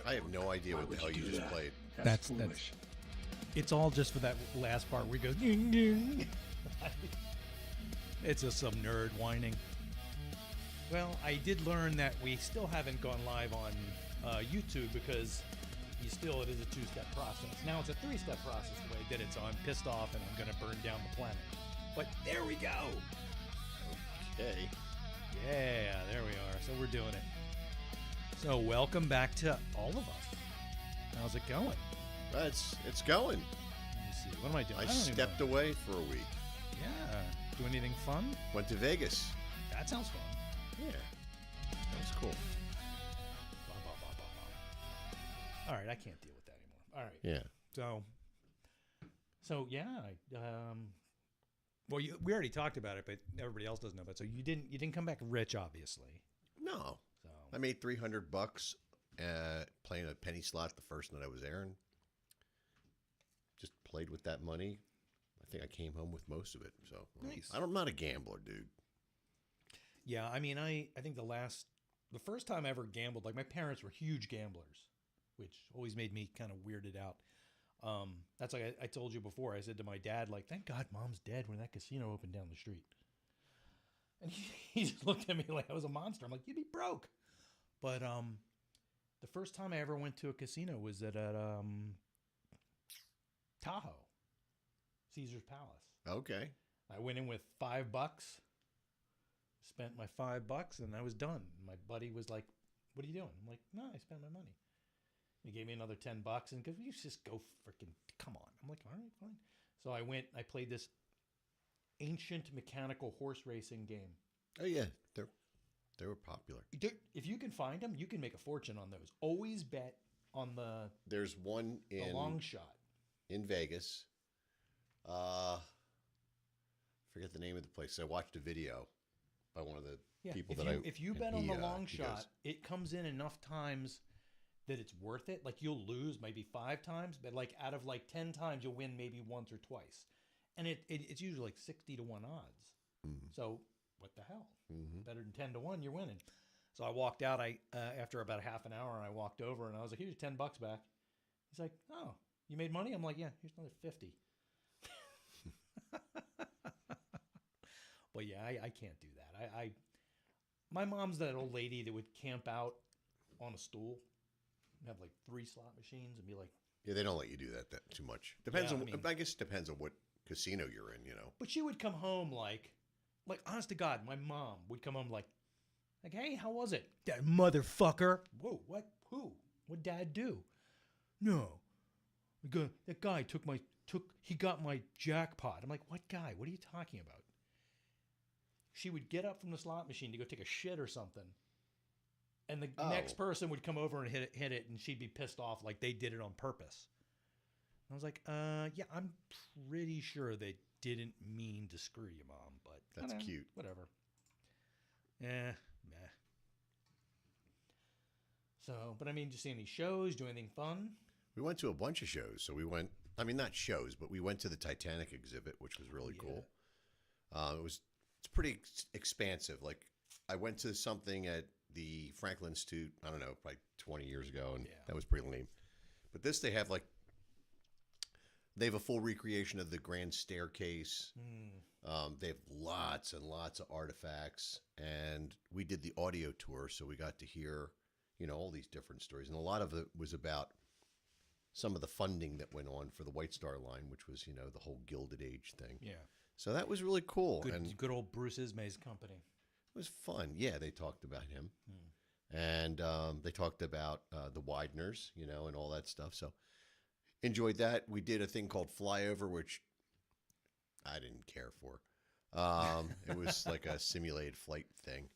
I have no idea what the hell you just played. That's it's all just for that last part where he goes. Ding, ding. It's just some nerd whining. Well, I did learn that we still haven't gone live on YouTube because it is a two-step process. Now it's a three-step process the way I did it, so I'm pissed off and I'm going to burn down the planet. But there we go. Okay. Yeah, there we are. So we're doing it. So welcome back to all of us. How's it going? It's going. Let me see. What am I doing? I stepped away for a week. Yeah. Do anything fun? Went to Vegas. That sounds fun. Yeah. That was cool. All right, I can't deal with that anymore. All right. Yeah. So yeah. Well, we already talked about it, but everybody else doesn't know about it. So you didn't come back rich, obviously. No. So I made $300 playing a penny slot the first night I was there, and just played with that money. I think I came home with most of it. So nice. I'm not a gambler, dude. Yeah, I mean, I think the first time I ever gambled, like my parents were huge gamblers, which always made me kind of weirded out. That's like I told you before. I said to my dad, like, thank God Mom's dead when that casino opened down the street. And he just looked at me like I was a monster. I'm like, you'd be broke. But the first time I ever went to a casino was at Tahoe, Caesar's Palace. Okay. I went in with $5, spent my $5, and I was done. My buddy was like, what are you doing? I'm like, no, I spent my money. He gave me another $10 and goes, you just go freaking, come on. I'm like, all right, fine. So I played this ancient mechanical horse racing game. Oh yeah, they were popular. If you can find them, you can make a fortune on those. Always bet on There's one the long shot in Vegas. Forget the name of the place. I watched a video by one of the people if you bet on the long shot, it comes in enough times that it's worth it. Like you'll lose maybe 5 times, but like out of like 10 times, you'll win maybe once or twice. And it's usually like 60 to 1 odds. Mm-hmm. So what the hell? Mm-hmm. Better than 10 to 1, you're winning. So I walked out after about a half an hour, and I walked over and I was like, here's $10 back. He's like, oh, you made money? I'm like, yeah, here's another 50. But yeah, I can't do that. My mom's that old lady that would camp out on a stool and have like 3 slot machines and be like, yeah, they don't let you do that too much. Depends I guess it depends on what casino you're in, you know. But she would come home like honest to God, my mom would come home like, hey, how was it? That motherfucker. Whoa, what? Who? What'd Dad do? No. That guy he got my jackpot. I'm like, what guy? What are you talking about? She would get up from the slot machine to go take a shit or something. And the next person would come over and hit it, and she'd be pissed off like they did it on purpose. I was like, yeah, I'm pretty sure they didn't mean to screw you, Mom, but that's cute. Whatever. Meh. So, but I mean, just see any shows, do anything fun? We went to a bunch of shows. So we went, I mean, not shows, but we went to the Titanic exhibit, which was really cool. It's pretty expansive. Like I went to something at the Franklin Institute, I don't know, like 20 years ago, and that was pretty lame. But this, they have a full recreation of the grand staircase. They have lots and lots of artifacts, and we did the audio tour, so we got to hear, all these different stories. And a lot of it was about some of the funding that went on for the White Star Line, which was, the whole Gilded Age thing. Yeah. So that was really cool. Good old Bruce Ismay's company. It was fun. Yeah, they talked about him. And they talked about the Wideners, and all that stuff. So enjoyed that. We did a thing called Flyover, which I didn't care for. It was like a simulated flight thing.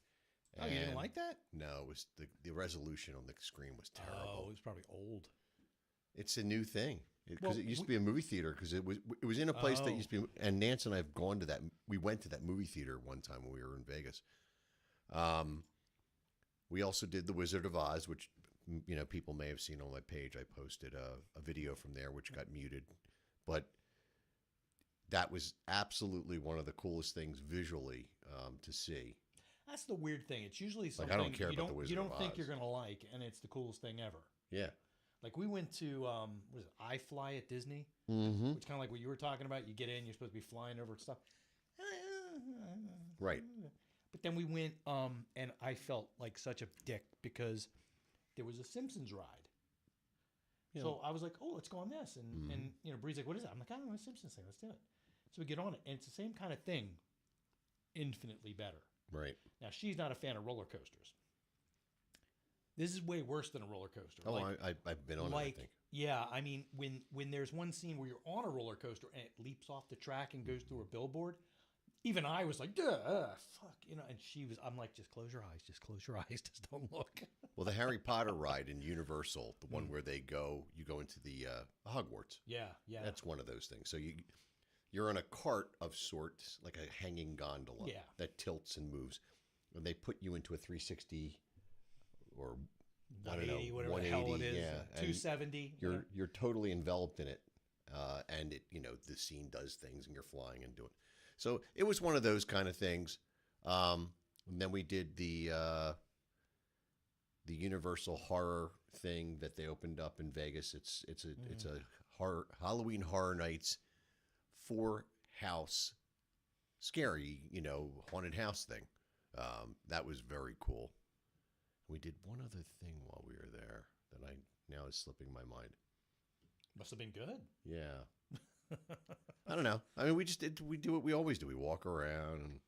Oh, you didn't like that? No, it was the resolution on the screen was terrible. Oh, it was probably old. It's a new thing because it used to be a movie theater because it was in a place that used to be. And Nance and I have gone to that. We went to that movie theater one time when we were in Vegas. We also did The Wizard of Oz, which people may have seen on my page. I posted a video from there which got muted, but that was absolutely one of the coolest things visually to see. That's the weird thing. It's usually something I don't care about The Wizard of Oz. You don't think you're going to like, and it's the coolest thing ever. Yeah. Like we went to what is it, iFly at Disney, Mm-hmm. which kind of like what you were talking about. You get in, you're supposed to be flying over stuff. Right. But then we went, and I felt like such a dick because there was a Simpsons ride. Yeah. So I was like, "Oh, let's go on this," and you know, Bree's like, "What is it?" I'm like, "I don't know, a Simpsons thing. Let's do it." So we get on it, and it's the same kind of thing, infinitely better. Right. Now she's not a fan of roller coasters. This is way worse than a roller coaster. Oh, Like, I've been on it, I think. yeah, I mean, when there's one scene where you're on a roller coaster and it leaps off the track and goes through a billboard, even I was like, duh, fuck, you know. And she was, I'm like, just close your eyes, just close your eyes, just don't look. Well, the Harry Potter ride in Universal, the one where you go into the Hogwarts. Yeah, yeah, That's one of those things. So you're on a cart of sorts, like a hanging gondola Yeah. that tilts and moves, and they put you into a 360 or I don't know, 180, whatever the hell it 180, is, yeah, and 270. you're totally enveloped in it, and it the scene does things and you're flying and doing. So it was one of those kind of things. And then we did the Universal horror thing that they opened up in Vegas. It's a Halloween Horror Nights 4-house scary haunted house thing. That was very cool. We did one other thing while we were there that now is slipping my mind. Must have been good. Yeah. I don't know. I mean, we do what we always do. We walk around and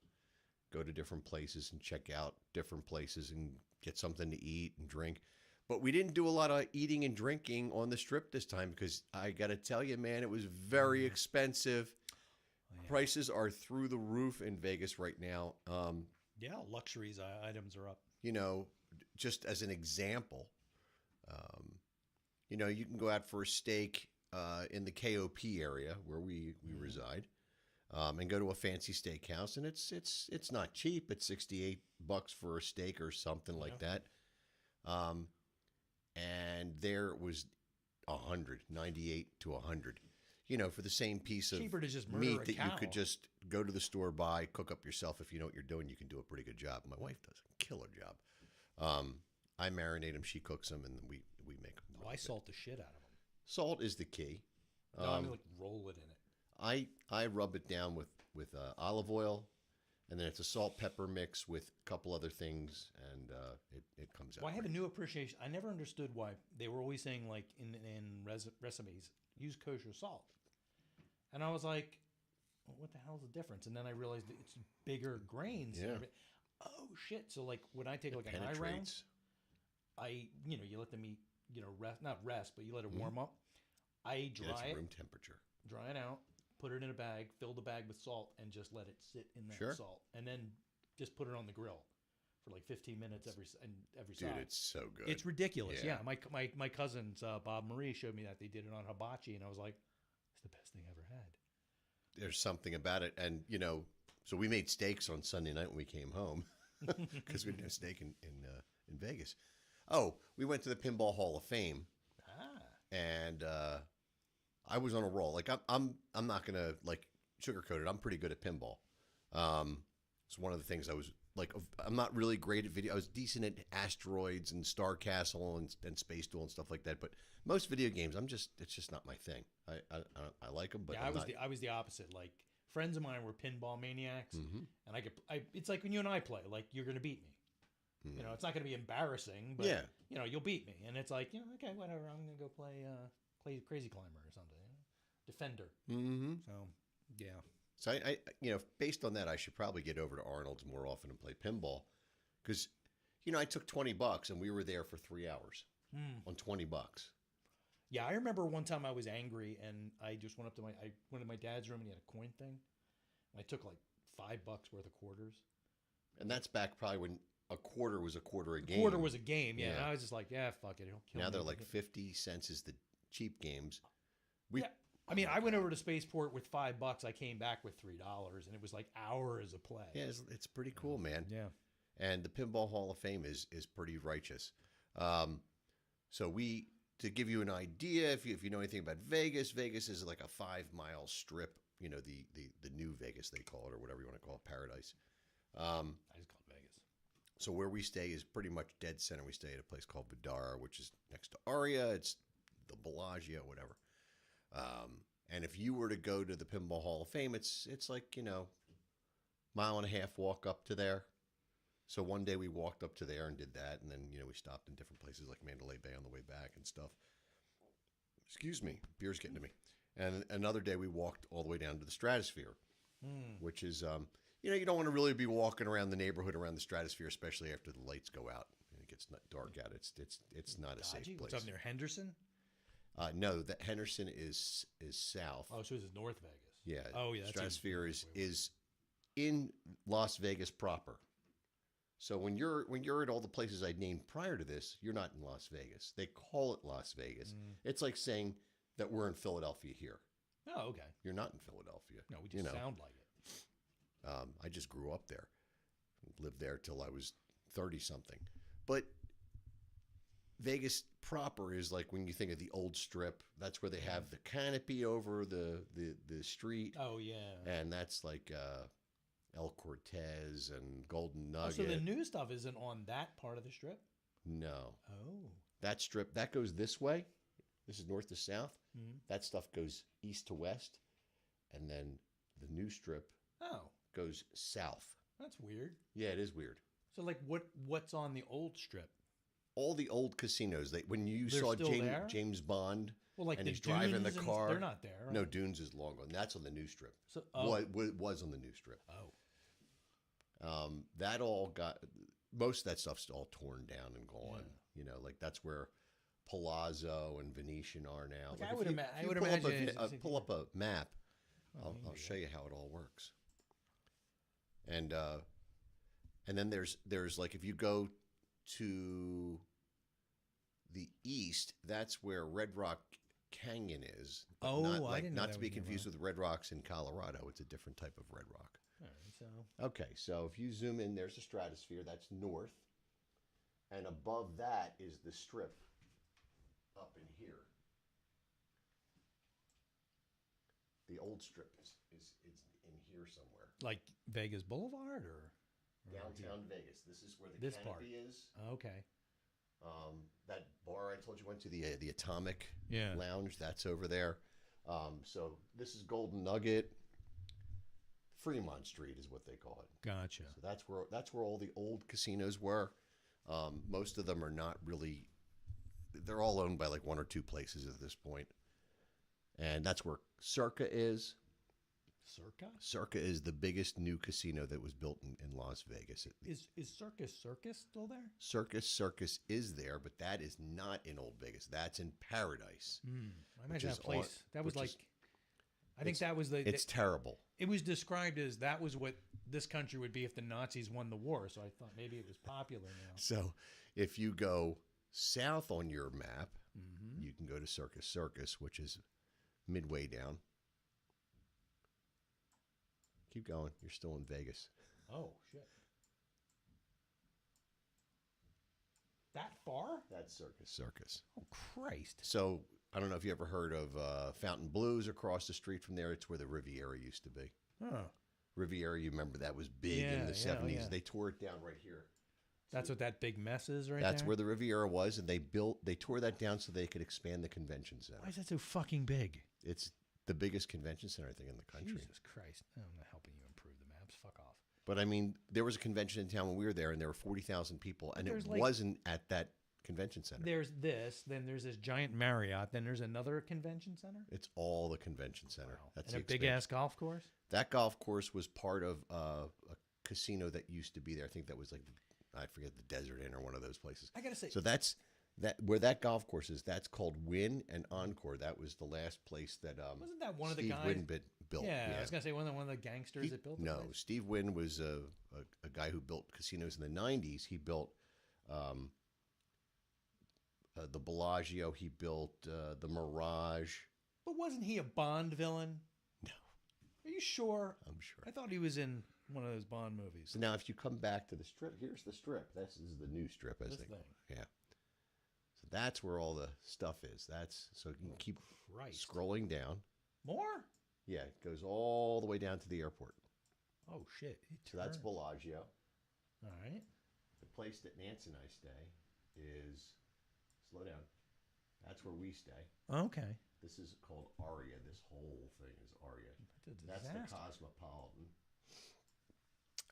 go to different places and check out different places and get something to eat and drink. But we didn't do a lot of eating and drinking on the Strip this time because I got to tell you, man, it was very expensive. Oh, yeah. Prices are through the roof in Vegas right now. Yeah, luxuries items are up. Just as an example, you can go out for a steak in the KOP area where we reside, and go to a fancy steakhouse, and it's not cheap. It's $68 for a steak or something like that. And there it was $198 to $100. For the same piece of Cheaper to just murder meat a that you cow. could just go to the store, buy, cook up yourself. If you know what you're doing, you can do a pretty good job. My wife does a killer job. I marinate them, she cooks them, and we make them. Oh, I salt the shit out of them. Salt is the key. No, I mean like roll it in it. I rub it down with olive oil, and then it's a salt pepper mix with a couple other things, and it comes out. Well, I have a great. new appreciation. I never understood why they were always saying like in recipes use kosher salt, and I was like, well, what the hell's the difference? And then I realized that it's bigger grains. Yeah. Oh shit! So like when I take like an eye round, Penetrates. you let the meat not rest, but you let it warm up. I Yeah, it's dry room temperature. it out, put it in a bag, fill the bag with salt, and just let it sit in that Sure. salt, and then just put it on the grill for like 15 minutes every Dude, side. it's so good. It's ridiculous. Yeah. Yeah, my cousins Bob and Marie showed me that they did it on hibachi, and I was like, it's the best thing I ever had. There's something about it, and so we made steaks on Sunday night when we came home because we didn't have steak in Vegas. Oh, we went to the Pinball Hall of Fame. And I was on a roll. Like I'm not gonna like sugarcoat it. I'm pretty good at pinball. It's one of the things I was like. I'm not really great at video. I was decent at Asteroids and Star Castle and Space Duel and stuff like that. But most video games, it's just not my thing. I like them, but Yeah, I was the opposite. Like friends of mine were pinball maniacs, and it's like when you and I play. Like you're gonna beat me. It's not gonna be embarrassing, but Yeah. You'll beat me, and it's like okay, whatever. I'm gonna go play Crazy Climber or something. Defender. Mm-hmm. So yeah. So I based on that, I should probably get over to Arnold's more often and play pinball, because I took $20 and we were there for 3 hours on $20. Yeah, I remember one time I was angry and I just went up to I went to my dad's room and he had a coin thing. And I took like $5 worth of quarters. And that's back probably when a quarter was a quarter a game. Quarter was a game, yeah. Yeah. And I was just like, yeah, fuck it. It'll kill Now me. they're like 50 cents is the cheap games. Yeah. I mean, I went over to Spaceport with $5. I came back with $3, and it was like hours of play. Yeah, it's pretty cool, man. Yeah. And the Pinball Hall of Fame is pretty righteous. So to give you an idea, if you know anything about Vegas, Vegas is like a 5-mile strip. The new Vegas they call it, or whatever you want to call it, Paradise. I just call it Vegas. So where we stay is pretty much dead center. We stay at a place called Vidara, which is next to Aria. It's the Bellagio, whatever. And if you were to go to the Pinball Hall of Fame, it's like, mile and a half walk up to there. So one day we walked up to there and did that, and then we stopped in different places like Mandalay Bay on the way back and stuff. Excuse me, beer's getting to me. And another day we walked all the way down to the Stratosphere, which is you don't want to really be walking around the neighborhood around the Stratosphere, especially after the lights go out and it gets dark out. It's not a safe place. What's up near Henderson? No, that Henderson is south. Oh, so this is North Vegas. Yeah. Oh, yeah. That's Stratosphere is in Las Vegas proper. So when you're at all the places I named prior to this, you're not in Las Vegas. They call it Las Vegas. It's like saying that we're in Philadelphia here. Oh, okay. You're not in Philadelphia. No, we just sound like it. I just grew up there, lived there till I was 30-something. But Vegas proper is like when you think of the old Strip. That's where they have the canopy over the street. Oh, yeah. And that's like El Cortez and Golden Nugget. Oh, so the new stuff isn't on that part of the Strip? No. Oh. That strip, that goes this way. This is north to south. Mm-hmm. That stuff goes east to west. And then the new strip goes south. That's weird. Yeah, it is weird. So, like, what's on the old Strip? All the old casinos. When you They're saw still there? James Bond, well, like and the he's driving the Dunes car. They're not there. Right? No, Dunes is long gone. That's on the new strip. So, was on the new strip. That all got, most of that stuff's all torn down and gone. Yeah. Like that's where Palazzo and Venetian are now. Like if I would pull imagine. pull up a map. I'll show you how it all works. And then there's like, if you go to the east, that's where Red Rock Canyon is. Oh, I didn't know that to be was confused with Red Rocks in Colorado. It's a different type of Red Rock. All right, Okay, so if you zoom in, there's the Stratosphere. That's north. And above that is the Strip up in here. The old Strip is in here somewhere. like Vegas Boulevard or Downtown Vegas. This is where the This canopy part. is. Okay. That bar I told you went to, the Atomic Yeah. Lounge, that's over there. So this is Golden Nugget. Fremont Street is what they call it. Gotcha. So that's where all the old casinos were. Most of them are not really. They're all owned by like one or two places at this point. And that's where Circa is. Circa is the biggest new casino that was built in Las Vegas. Is Circus still there? Circus is there, but that is not in Old Vegas. That's in Paradise. I imagine that place. That was like. I think that was the. It's terrible. It was described as that was what this country would be if the Nazis won the war. So I thought maybe it was popular now. So if you go south on your map, you can go to Circus, which is midway down. Keep going. You're still in Vegas. Oh, shit. That far? That's Circus. Oh, Christ. So I don't know if you ever heard of Fountain Blues across the street from there. It's where the Riviera used to be. Oh. Riviera, you remember that was big in the 70s. Yeah. They tore it down right here. That's what that big mess is right That's there? where the Riviera was, and they tore that down so they could expand the convention center. Why is that so fucking big? It's the biggest convention center, I think, in the country. Jesus Christ. I'm not helping you improve the maps. Fuck off. But I mean, there was a convention in town when we were there, and there were 40,000 people, and it like- wasn't at that convention center. There's this, then there's this giant Marriott, then there's another convention center? It's all the convention center. Wow. That's And the a big-ass golf course? That golf course was part of a casino that used to be there. I think that was like, I forget, the Desert Inn or one of those places. I got to say. So that's where that golf course is. That's called Wynn and Encore. That was the last place that wasn't that one of the Steve guys? Wynn built. Yeah, I was going to say one of the gangsters that built the No, place? Steve Wynn was a guy who built casinos in the 90s. He built the Bellagio. He built the Mirage. But wasn't he a Bond villain? No. Are you sure? I'm sure. I thought he was in one of those Bond movies. So now if you come back to the Strip, here's the Strip. This is the new Strip, as This they call thing. it. Yeah. So that's where all the stuff is. So you can keep scrolling down. More? Yeah, it goes all the way down to the airport. Oh, shit. So that's Bellagio. All right. place that Nance and I stay is, slow down. That's where we stay. Okay. This is called Aria. This whole thing is Aria. That's a That's the disaster. Cosmopolitan.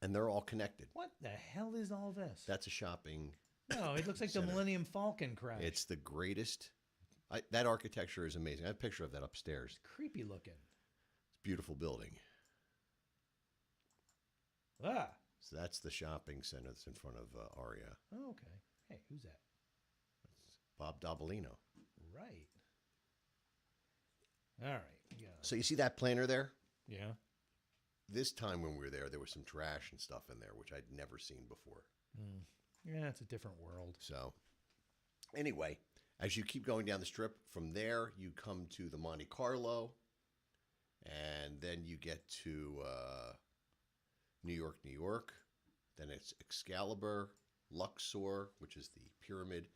And they're all connected. What the hell is all this? That's a shopping. No, it looks like the Center. Millennium Falcon crash. It's the greatest. That architecture is amazing. I have a picture of that upstairs. creepy looking. It's a beautiful building. Ah. So that's the shopping center that's in front of Aria. Oh, okay. Hey, who's that? Bob Dabalino. Right. All right. Yeah. So you see that planter there? Yeah. This time when we were there was some trash and stuff in there, which I'd never seen before. Mm. Yeah, it's a different world. So anyway, as you keep going down the strip, from there you come to the Monte Carlo, and then you get to New York, New York. Then it's Excalibur, Luxor, which is the pyramid.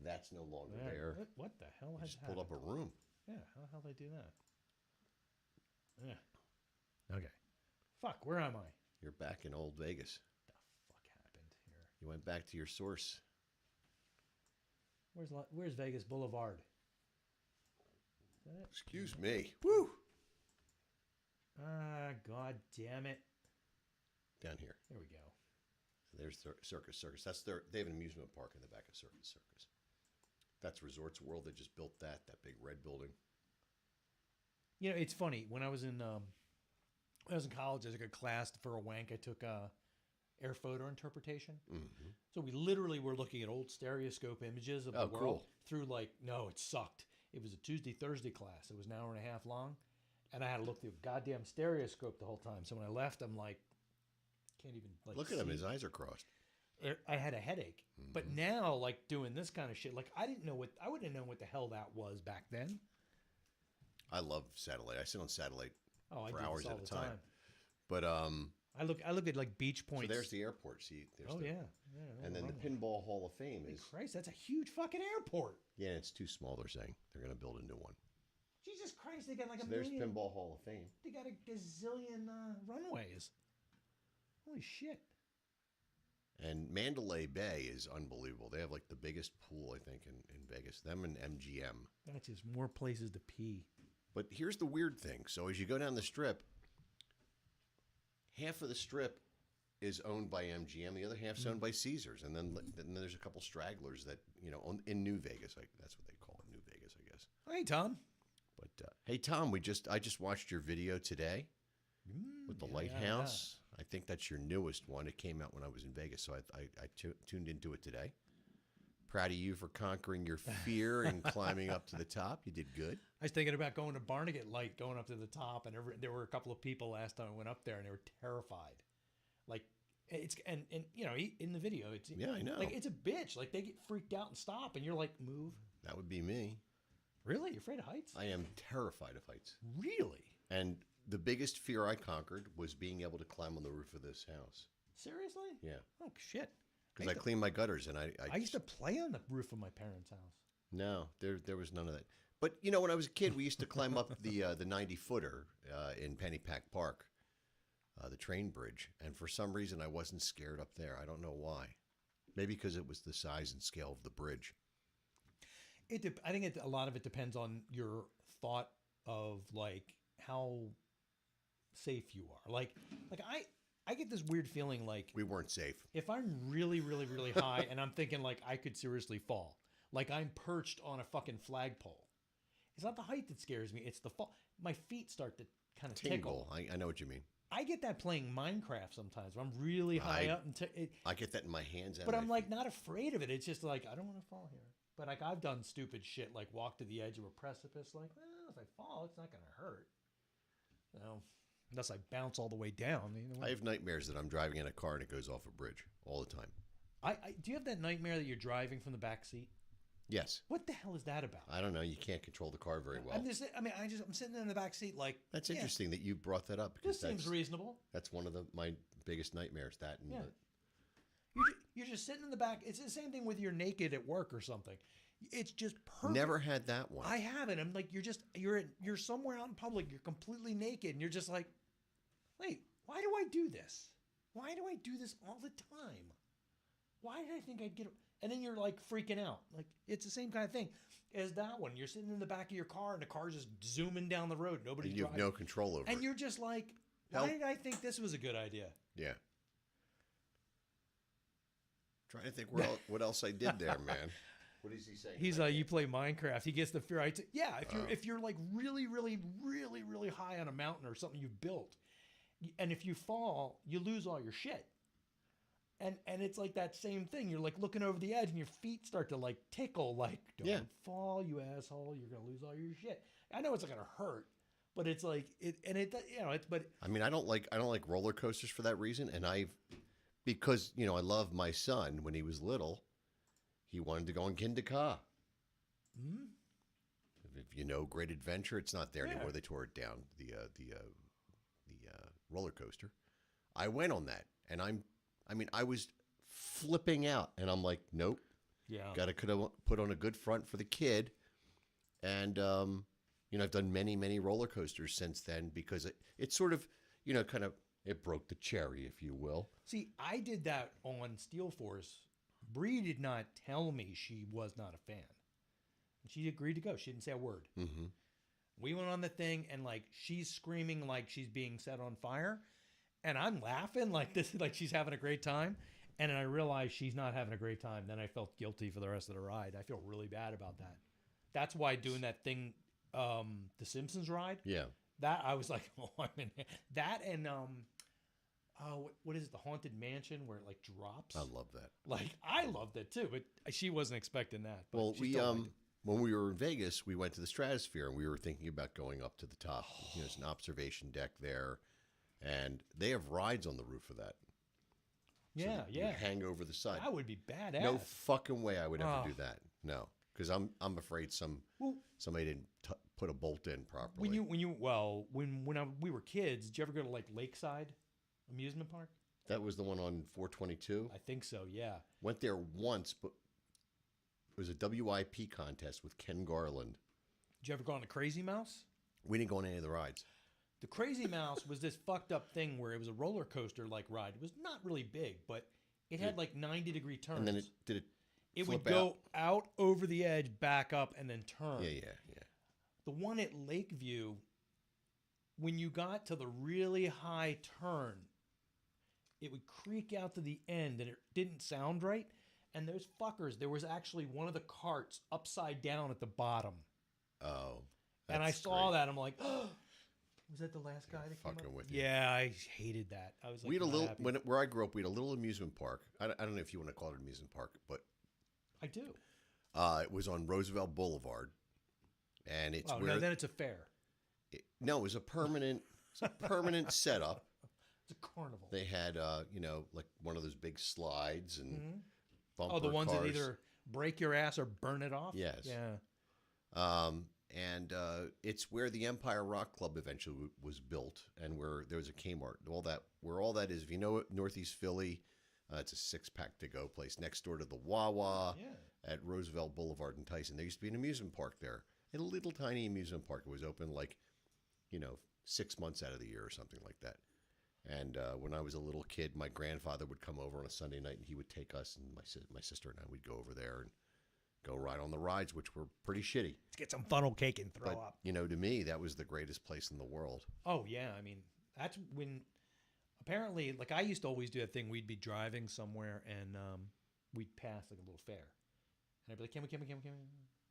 That's no longer Yeah, there. What the hell I has just pulled up happened? a room. Yeah, how the hell they do that? Yeah. Okay. Fuck, where am I? You're back in old Vegas. The fuck happened here? You went back to your source. Where's Vegas Boulevard? Is that it? Excuse me. Woo! Ah, god damn it. Down here. There we go. So there's Circus. They have an amusement park in the back of Circus. That's Resorts World. They just built that big red building. You know, it's funny. When I was in college, I took a class for a wank. I took air photo interpretation. Mm-hmm. So we literally were looking at old stereoscope images of the world cool. through no, it sucked. It was a Tuesday-Thursday class. It was an hour and a half long. And I had to look through a goddamn stereoscope the whole time. So when I left, I'm like, can't even Look at him. see. His eyes are crossed. I had a headache. Mm-hmm. But now, doing this kind of shit, I wouldn't have known what the hell that was back then. I love satellite. I sit on satellite Oh, I for do hours this all at a the time. But I look at beach so points. there's the airport. See, there's Oh the, yeah. and then the Pinball Hall of Fame is. Christ, that's a huge fucking airport. Yeah, it's too small. They're saying they're going to build a new one. Jesus Christ, they got So a there's million. Pinball Hall of Fame. They got a gazillion runways. Holy shit. And Mandalay Bay is unbelievable. They have the biggest pool, I think, in Vegas. Them and MGM. That's just more places to pee. But here's the weird thing. So as you go down the strip, half of the strip is owned by MGM. The other half's owned by Caesars. And then there's a couple stragglers that, in New Vegas. That's what they call it, New Vegas, I guess. Hey, Tom. But hey, Tom, I just watched your video today with the lighthouse. I think that's your newest one. It came out when I was in Vegas, so I tuned into it today. Proud of you for conquering your fear and climbing up to the top. You did good. I was thinking about going to Barnegat Light, going up to the top, and there were a couple of people last time I went up there, and they were terrified. It's and in the video, it's Yeah, I know. it's a bitch. They get freaked out and stop, and you're like, move. That would be me. Really? You're afraid of heights? I am terrified of heights. Really? And the biggest fear I conquered was being able to climb on the roof of this house. Seriously? Yeah. Oh shit. Because I cleaned my gutters and I used to play on the roof of my parents' house. No, there was none of that. But when I was a kid, we used to climb up the 90-footer in Pennypack Park, the train bridge, and for some reason I wasn't scared up there. I don't know why. Maybe because it was the size and scale of the bridge. I think a lot of it depends on your thought of how safe you are. I get this weird feeling We weren't safe. if I'm really, really, really high and I'm thinking I could seriously fall, I'm perched on a fucking flagpole. It's not the height that scares me. It's the fall. My feet start to kind of tickle. I know what you mean. I get that playing Minecraft sometimes where I'm really high up and I get that in my hands. but and I'm my feet. not afraid of it. It's just I don't want to fall here. But I've done stupid shit walk to the edge of a precipice. Well, if I fall, it's not going to hurt. So unless I bounce all the way down. I have nightmares that I'm driving in a car and it goes off a bridge all the time. Do you have that nightmare that you're driving from the back seat? Yes. What the hell is that about? I don't know. You can't control the car very well. I'm sitting in the back seat That's yeah, interesting that you brought that up. This seems reasonable. That's one of my biggest nightmares. That and Yeah. You're just sitting in the back. It's the same thing with you're naked at work or something. It's just perfect. never had that one. I haven't. I'm you're somewhere out in public. You're completely naked, and you're just wait, why do I do this? Why do I do this all the time? Why did I think I'd get? And then you're like freaking out. Like it's the same kind of thing as that one. You're sitting in the back of your car and the car's just zooming down the road. Nobody's And you have driving. no control over And it. you're just like, why Help. did I think this was a good idea? Yeah. Trying to think what else I did there, man. What is he saying? He's like, you play Minecraft. He gets the fear. Yeah, Oh. if you're like really, really, really, really high on a mountain or something you've built, and if you fall, you lose all your shit. And it's like that same thing. You're like looking over the edge, and your feet start to like tickle. Like, don't fall, you asshole. You're gonna lose all your shit. I know it's not gonna hurt, but it's like it, and it, you know, it's but I mean, I don't like roller coasters for that reason, and because I love my son. When he was little, he wanted to go on Kinder Ka. hmm? If you know Great Adventure, it's not there Yeah. anymore. They tore it down. The roller coaster. I went on that, and I was flipping out, and I'm like, nope, Yeah. got to put on a good front for the kid, and I've done many roller coasters since then because it sort of kind of it broke the cherry, if you will. See, I did that on Steel Force. Bree did not tell me she was not a fan. And she agreed to go. She didn't say a word. Mm-hmm. We went on the thing, and like she's screaming like she's being set on fire, and I'm laughing like this, like she's having a great time. And then I realized she's not having a great time. Then I felt guilty for the rest of the ride. I feel really bad about that. That's why doing that thing, the Simpsons ride. Yeah. That I was like, oh, I'm in that, and what is it? The Haunted Mansion where it like drops. I love that. Like I loved it too, but she wasn't expecting that. But Well, she we still liked it. when we were in Vegas, we went to the Stratosphere, and we were thinking about going up to the top. There's an observation deck there, and they have rides on the roof of that. So Yeah, you yeah. hang over the side. That would be badass. No fucking way I would ever Oh. do that. No, because I'm afraid Well, somebody didn't put a bolt in properly. when we were kids, did you ever go to like Lakeside amusement park? That was the one on 422. I think so. Yeah. Went there once, but it was a WIP contest with Ken Garland. Did you ever go on the Crazy Mouse? We didn't go on any of the rides. The Crazy Mouse was this fucked up thing where it was a roller coaster like ride. It was not really big, but it had like 90-degree turns. And then it would flip go out over the edge, back up, and then turn. Yeah. The one at Lakeview, when you got to the really high turn, it would creak out to the end, and it didn't sound right. And those fuckers, there was actually one of the carts upside down at the bottom. Oh. And I that's saw great. that. I'm like, oh, was that the last guy that came fucking up? with you. Yeah, I hated that. I was like, We had a not little happy. where I grew up. We had a little amusement park. I don't know if you want to call it an amusement park, but I do. it was on Roosevelt Boulevard, and it's Oh, where no, then it's a fair. it was a permanent setup. It's a carnival. They had like one of those big slides and Mhm. bumper Oh, the ones cars. that either break your ass or burn it off? Yes. Yeah. And it's where the Empire Rock Club eventually was built, and where there was a Kmart. Where all that is, if you know it, Northeast Philly, it's a 6-pack to go place next door to the Wawa Yeah. at Roosevelt Boulevard in Tyson. There used to be an amusement park there, a little tiny amusement park. It was open 6 months out of the year or something like that. And when I was a little kid, my grandfather would come over on a Sunday night, and he would take us, and my sister and I would go over there and go ride on the rides, which were pretty shitty. Let's get some funnel cake and throw But, up. to me, that was the greatest place in the world. Oh, yeah. I mean, that's when apparently, like, I used to always do that thing. We'd be driving somewhere and we'd pass like a little fair. And I'd be like, can we?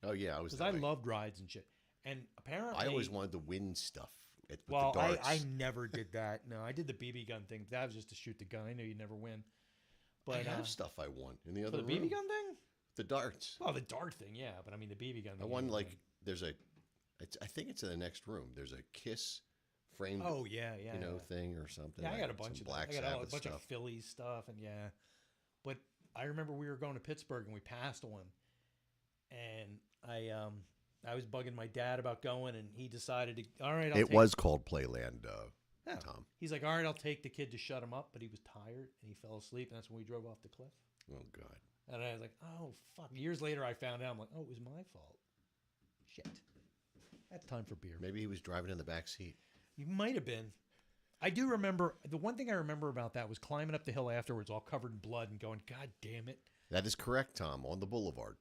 Oh, yeah. I was Because that I way. loved rides and shit. And apparently. I always wanted to win stuff with Well, the darts. I never did that. No, I did the BB gun thing. That was just to shoot the gun. I know you never win. But I have stuff I won in the for other the room. BB gun thing? The darts. Well, the dart thing, yeah. But I mean, the BB gun I thing. won you like win. there's I think it's in the next room. There's a Kiss framed Oh, yeah. thing or something. Yeah, I like got a some bunch of Black that. I got a Sabbath bunch stuff. of Phillies stuff, and yeah. But I remember we were going to Pittsburgh and we passed one, and I was bugging my dad about going, and he decided to. All right, It was called Playland, Yeah. Tom. He's like, all right, I'll take the kid to shut him up, but he was tired and he fell asleep, and that's when we drove off the cliff. Oh God. And I was like, oh fuck. Years later, I found out. I'm like, oh, it was my fault. Shit. That's time for beer. Maybe he was driving in the back seat. You might have been. I do remember the one thing I remember about that was climbing up the hill afterwards, all covered in blood, and going, "God damn it!" That is correct, Tom. On the boulevard.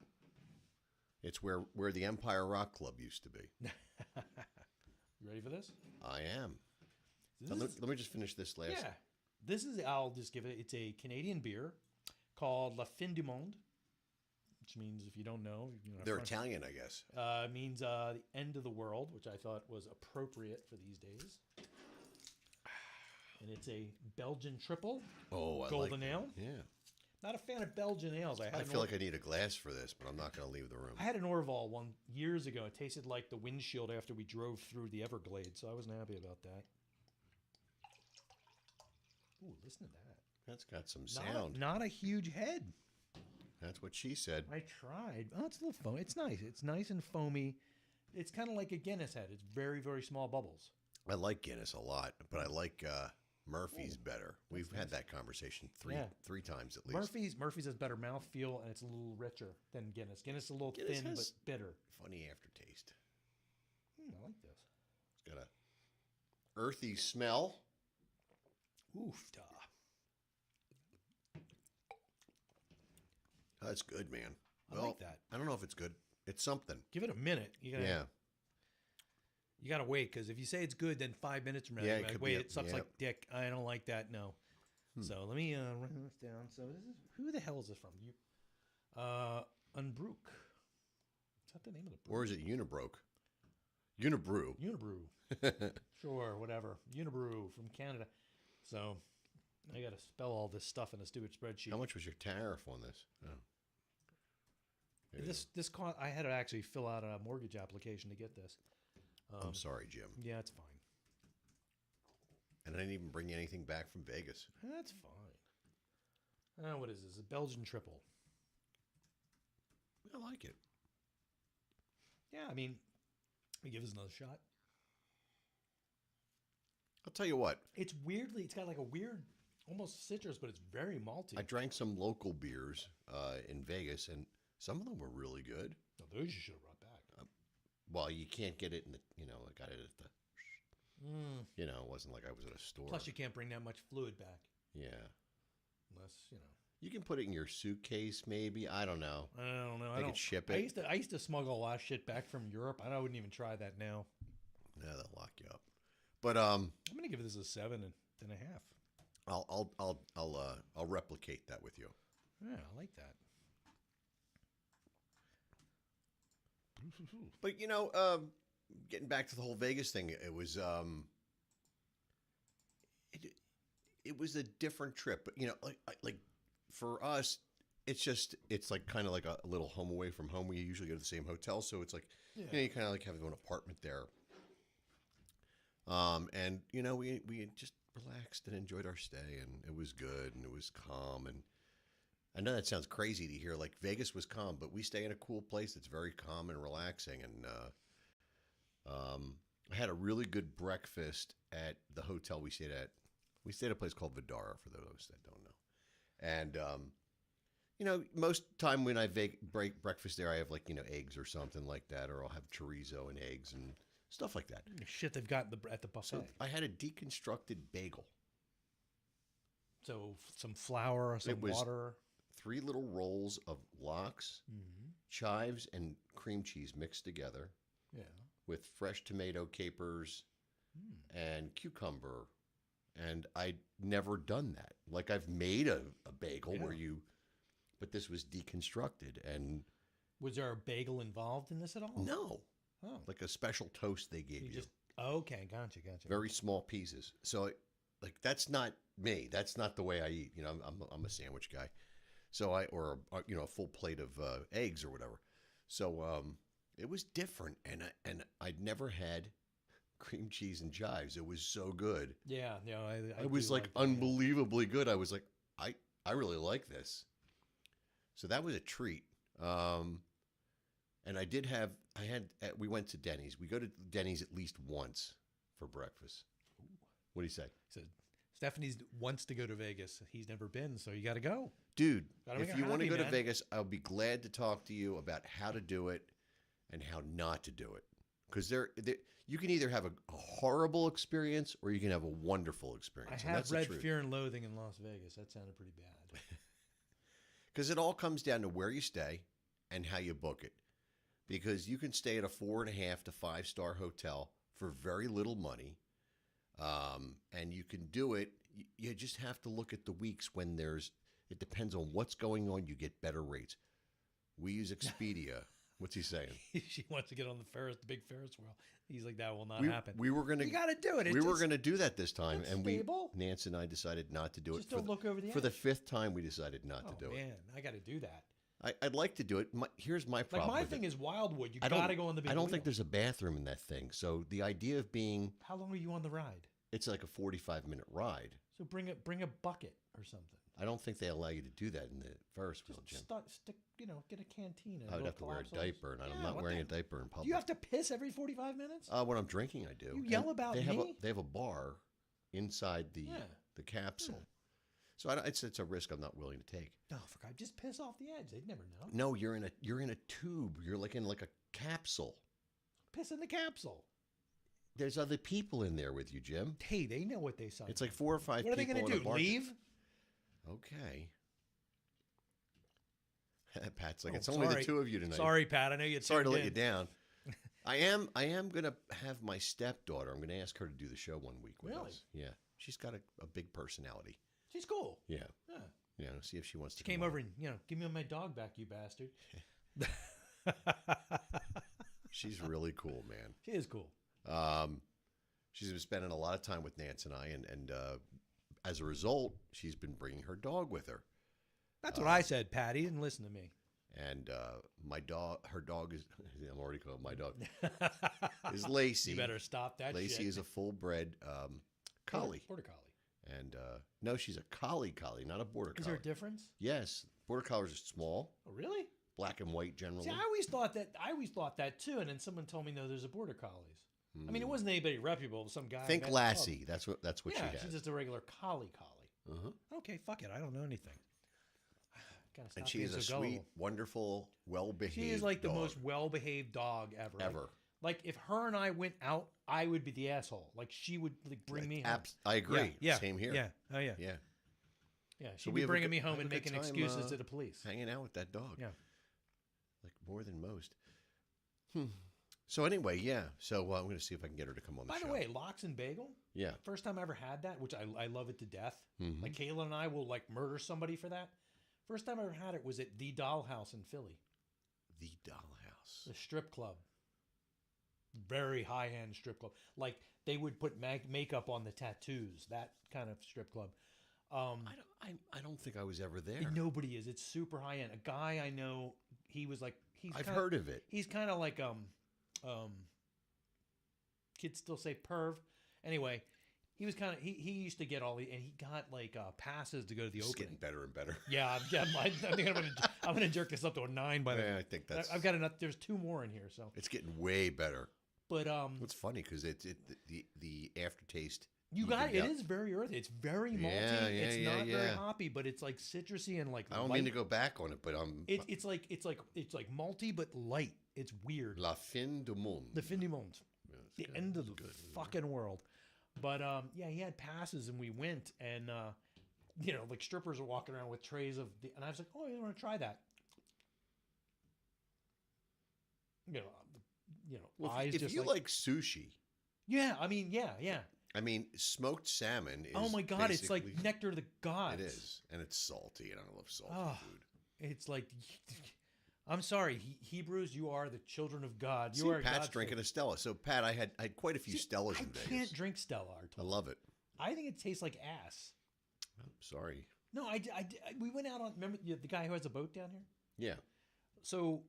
It's where the Empire Rock Club used to be. You ready for this? I am. This Let, is- let me just finish this last. yeah, this is. I'll just give it. It's a Canadian beer called La Fin du Monde, which means if you don't know, They're Italian, I guess. means the end of the world, which I thought was appropriate for these days. And it's a Belgian triple, Oh, I golden like ale. Yeah. Not a fan of Belgian ales. I feel like I need a glass for this, but I'm not going to leave the room. I had an Orval one years ago. It tasted like the windshield after we drove through the Everglades, so I wasn't happy about that. Ooh, listen to that. That's got some Not sound. not a huge head. That's what she said. I tried. Oh, it's a little foamy. It's nice. It's nice and foamy. It's kind of like a Guinness head. It's very, very small bubbles. I like Guinness a lot, but I like Murphy's better. We've had that conversation three times at least. Murphy's has better mouthfeel, and it's a little richer than Guinness. Guinness is a little Guinness thin has- but bitter. Funny aftertaste. I like this. It's got a earthy smell. Oof, da. Oh, that's good, man. I like that. I don't know if it's good. It's something. Give it a minute. Yeah. You gotta wait, because if you say it's good, then 5 minutes from now, Yeah, you're it like, could wait, be it sucks yeah. like dick. I don't like that. No. So let me write this down. So this is who the hell is this from? Unbrook. Is that the name of the brew? Or is it Unibroke? Unibrew. Unibrew. Sure, whatever. Unibrew from Canada. So I got to spell all this stuff in a stupid spreadsheet. How much was your tariff on this? Oh. There you This cost, I had to actually fill out a mortgage application to get this. go. I'm sorry, Jim. Yeah, it's fine. And I didn't even bring you anything back from Vegas. That's fine. What is this? A Belgian triple. I like it. Yeah, I mean, we give this another shot. I'll tell you what. It's got like a weird, almost citrus, but it's very malty. I drank some local beers in Vegas, and some of them were really good. No, those you should have brought back. Well, you can't get it in the, I got it at the, it wasn't like I was at a store. Plus, you can't bring that much fluid back Yeah. unless. You can put it in your suitcase, maybe. I don't know. I don't know. They could ship it. I used to smuggle a lot of shit back from Europe. I wouldn't even try that now. Yeah, they'll lock you up. But I'm gonna give this a 7.5. I'll replicate that with you. Yeah, I like that. But getting back to the whole Vegas thing, it was it was a different trip. But like for us, it's like kind of like a little home away from home. We usually go to the same hotel, so it's like you kind of like have an apartment there. And we just relaxed and enjoyed our stay, and it was good and it was calm. And I know that sounds crazy to hear, like Vegas was calm, but we stay in a cool place that's very calm and relaxing. And I had a really good breakfast at the hotel we stayed at. We stayed at a place called Vidara, for those that don't know. And most time when I break breakfast there, I have like eggs or something like that, or I'll have chorizo and eggs and stuff like that. Shit, they've got at the buffet. So I had a deconstructed bagel. So some flour, some It was- water. 3 little rolls of lox, chives, and cream cheese mixed together Yeah. with fresh tomato, capers, and cucumber. And I'd never done that. Like I've made a bagel but this was deconstructed. And Was there a bagel involved in this at all? no, Oh. like a special toast they gave You you. just okay, gotcha. Very small pieces. So like that's not me. That's not the way I eat. I'm a sandwich guy. So or a full plate of eggs or whatever. So it was different, and I'd never had cream cheese and chives. It was so good. Yeah, I It was do like that, yeah. unbelievably good. I was like, I really like this. So that was a treat. And we went to Denny's. We go to Denny's at least once for breakfast. What do you say? So Stephanie's wants to go to Vegas. He's never been, so you got to go. Dude, Gotta make if her you want to happy, go to man. Vegas, I'll be glad to talk to you about how to do it and how not to do it. because you can either have a horrible experience or you can have a wonderful I experience. And have that's the read truth. Fear and Loathing in Las Vegas. That sounded pretty bad. Because it all comes down to where you stay and how you book it. Because you can stay at a 4.5 to 5-star hotel for very little money, and you can do it. You just have to look at the weeks when it depends on what's going on. You get better rates. We use Expedia. What's he saying? She wants to get on the big Ferris wheel. He's like, that will not We, happen. we were gonna You got to do it. we were gonna do that this time, it's and stable. Nance and I decided not to do Just it. don't look over the For the edge. 5th time, we decided not to do it. Man, I got to do that. I'd like to do it. Here's my Like problem. my with thing it. is Wildwood. You I don't- got to go on the big I don't wheel. think there's a bathroom in that thing. So the idea of being, How long are you on the ride? it's like a 45-minute ride. So bring a bucket or something. I don't think they allow you to do that in the Ferris wheel, Just Jim. stick, get a canteen. I would have to wear a diaper, and I'm not wearing a diaper in Do public. you have to piss every 45 minutes? When I'm drinking, I do. You yell And about they have me? they have a bar inside the capsule. So it's a risk I'm not willing to take. No, for God, just piss off the edge. They'd never know. No, you're in a tube. You're like in like a capsule. Piss in the capsule. There's other people in there with you, Jim. Hey, they know what they signed. It's like 4 or 5 What are they people. going to in a do? bar. Leave? Okay. Pat's like, Oh, it's only the sorry. 2 of you tonight. Sorry, Pat. I know you. Sorry to tuned let in. you down. I am gonna have my stepdaughter. I'm gonna ask her to do the show one week with Really? us. Yeah, she's got a big personality. She's cool. Yeah, Yeah. see if she wants to. She came come over and give me my dog back, you bastard. She's really cool, man. She is cool. She's been spending a lot of time with Nance and I, and as a result, she's been bringing her dog with her. That's what I said, Pat. He didn't listen to me. And her dog is. I'm already calling my dog. Is Lacey. You better stop that Lacey shit. is a full-bred collie. Border collie. And no, she's a collie, not a border Is collie. there a difference? Yes, border collies are small, Oh, really? black and white generally. See, I always thought that too, and then someone told me no, there's a border collies. I mean, it wasn't anybody reputable. It was some guy. I Think met in the Lassie. That's what pub. she Yeah, has. she's just a regular collie. Uh-huh. Okay, fuck it. I don't know anything. Gotta stop And she being is a so sweet, gullible. wonderful, well-behaved. She is like the dog. most well-behaved dog ever. Ever. Like if her and I went out, I would be the asshole. Like she would bring me home. I agree. Yeah. Same here. Yeah. Oh yeah. Yeah. Yeah. So She'd we be have a bringing good- me home have and a good making time, excuses to the police. Hanging out with that dog. Yeah. Like more than most. So anyway, yeah. So I'm going to see if I can get her to come on the By show. the way, Lox and Bagel. Yeah. First time I ever had that, which I love it to death. Mhm. Like Kayla and I will like murder somebody for that. First time I ever had it was at the Dollhouse in Philly, The Dollhouse. the strip club. Very high end strip club. Like they would put makeup on the tattoos. That kind of strip club. I don't think I was ever there. Nobody is. It's super high end. A guy I know, he was like I've heard of it. He's kind of like kids still say perv. Anyway, he was kind of he used to get all the and he got like passes to go to the It's opening. getting better and better. Yeah, I think I'm gonna jerk this up to a 9 by the Yeah, way. I think that's. I've got enough. There's 2 more in here, so. It's getting way better. But It's funny because the aftertaste. you got it. evened out. Is very earthy. It's very malty. Yeah, it's yeah, not very yeah. hoppy, but it's like citrusy and like. I don't light. mean to go back on it, but It's like malty but light. It's weird. La fin du monde. The fin du monde. Yeah, it's The good. end of It's the good. fucking world. But yeah, he had passes and we went and like strippers are walking around with trays of and I was like, oh, you want to try that? Well, eyes if just you like, like sushi, yeah, I mean, yeah. I mean, smoked salmon is. Oh my God, it's like basically- nectar of the gods. It is, and it's salty, and I love salty Oh, food. It's like, I'm sorry, Hebrews, you are the children of God. You See, are Pat's God's drinking favorite. a Stella. So Pat, I had quite a few Stellas I in Vegas. can't drink Stella. I Arturo. love it. I think it tastes like ass. I'm sorry. No, we went out on. Remember the guy who has a boat down here? Yeah. So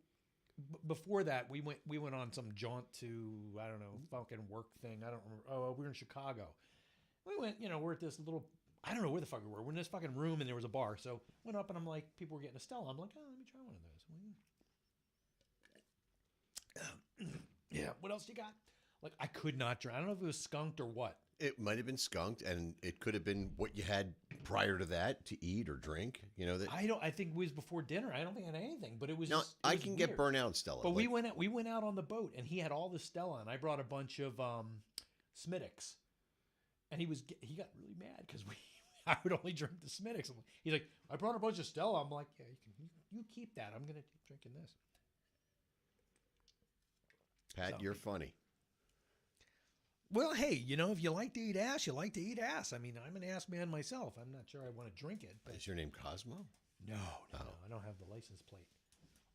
before that, we went on some jaunt to I don't know fucking work thing. I don't remember. Oh, we were in Chicago. We went. We're at this little. I don't know where the fuck we were. We're in this fucking room and there was a bar. So went up and I'm like, people were getting a Stella. I'm like, oh, let me try one of those. Yeah. What else you got? Like I could not drink. I don't know if it was skunked or what. It might have been skunked, and it could have been what you had prior to that to eat or drink? You know that. I think it was before dinner. I don't think I had anything, but it was. No, just, it I was can weird. get burnt out, Stella. But like, we went out on the boat, and he had all the Stella, and I brought a bunch of Smittix, and he got really mad because I would only drink the Smittix. He's like, I brought a bunch of Stella. I'm like, yeah, you keep that. I'm gonna keep drinking this. Pat, So- you're funny. Well, hey, if you like to eat ass, you like to eat ass. I mean, I'm an ass man myself. I'm not sure I want to drink it, but Is your name Cosmo? no, Oh. I don't have the license plate.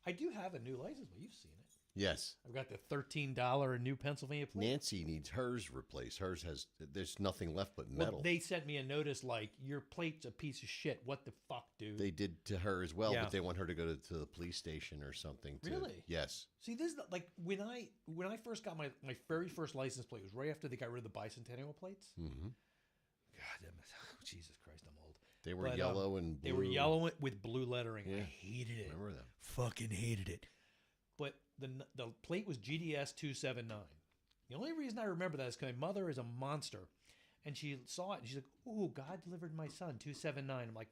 I do have a new license plate. You've seen it. Yes. I've got the $13 new Pennsylvania plate. Nancy needs hers replaced. Hers there's nothing left but Well, metal. they sent me a notice like, your plate's a piece of shit. What the fuck, dude? They did to her as well, Yeah. but they want her to go to the police station or something. Really? Yes. See, this is like when I first got my very first license plate was right after they got rid of the bicentennial plates. Mm-hmm. God, Jesus Christ, I'm old. They were But, yellow and blue. They were yellow with blue lettering. Yeah. I hated it. Remember that? Fucking hated it. But the plate was GDS 279. The only reason I remember that is because my mother is a monster, and she saw it and she's like, "Ooh, God delivered my son 279." I'm like,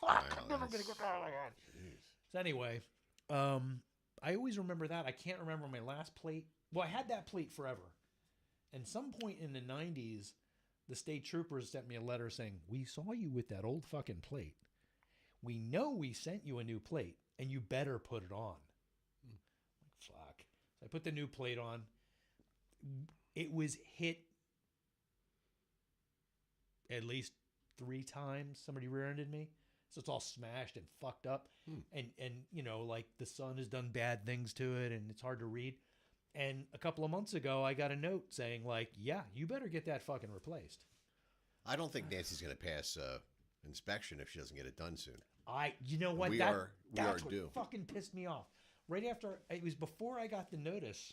"Fuck, I'm never gonna get that again." So anyway, I always remember that. I can't remember my last plate. Well, I had that plate forever, and some point in the 90s, the state troopers sent me a letter saying, "We saw you with that old fucking plate. We know we sent you a new plate, and you better put it on." Fuck. So I put the new plate on. It was hit at least 3 times. Somebody rear-ended me. So it's all smashed and fucked up. And like the sun has done bad things to it and it's hard to read. And a couple of months ago, I got a note saying like, yeah, you better get that fucking replaced. I don't think Nancy's going to pass inspection if she doesn't get it done soon. You know what? We That's are what due. fucking pissed me off. Right after, it was before I got the notice.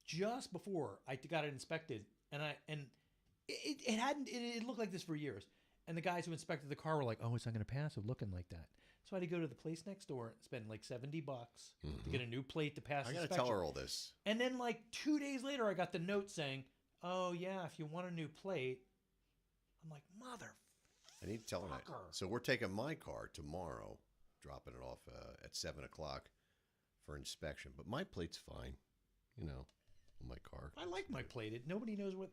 Just before I got it inspected, and it looked like this for years. And the guys who inspected the car were like, "Oh, it's not going to pass with looking like that." So I had to go to the place next door and spend like $70 to get a new plate to pass. I got to inspection. tell her all this. And then like 2 days later, I got the note saying, "Oh yeah, if you want a new plate." I'm like, mother. I need to tell her that. Fucker. So we're taking my car tomorrow, dropping it off at 7:00 for inspection. But my plate's fine, on my car. I like my plate. Nobody knows what.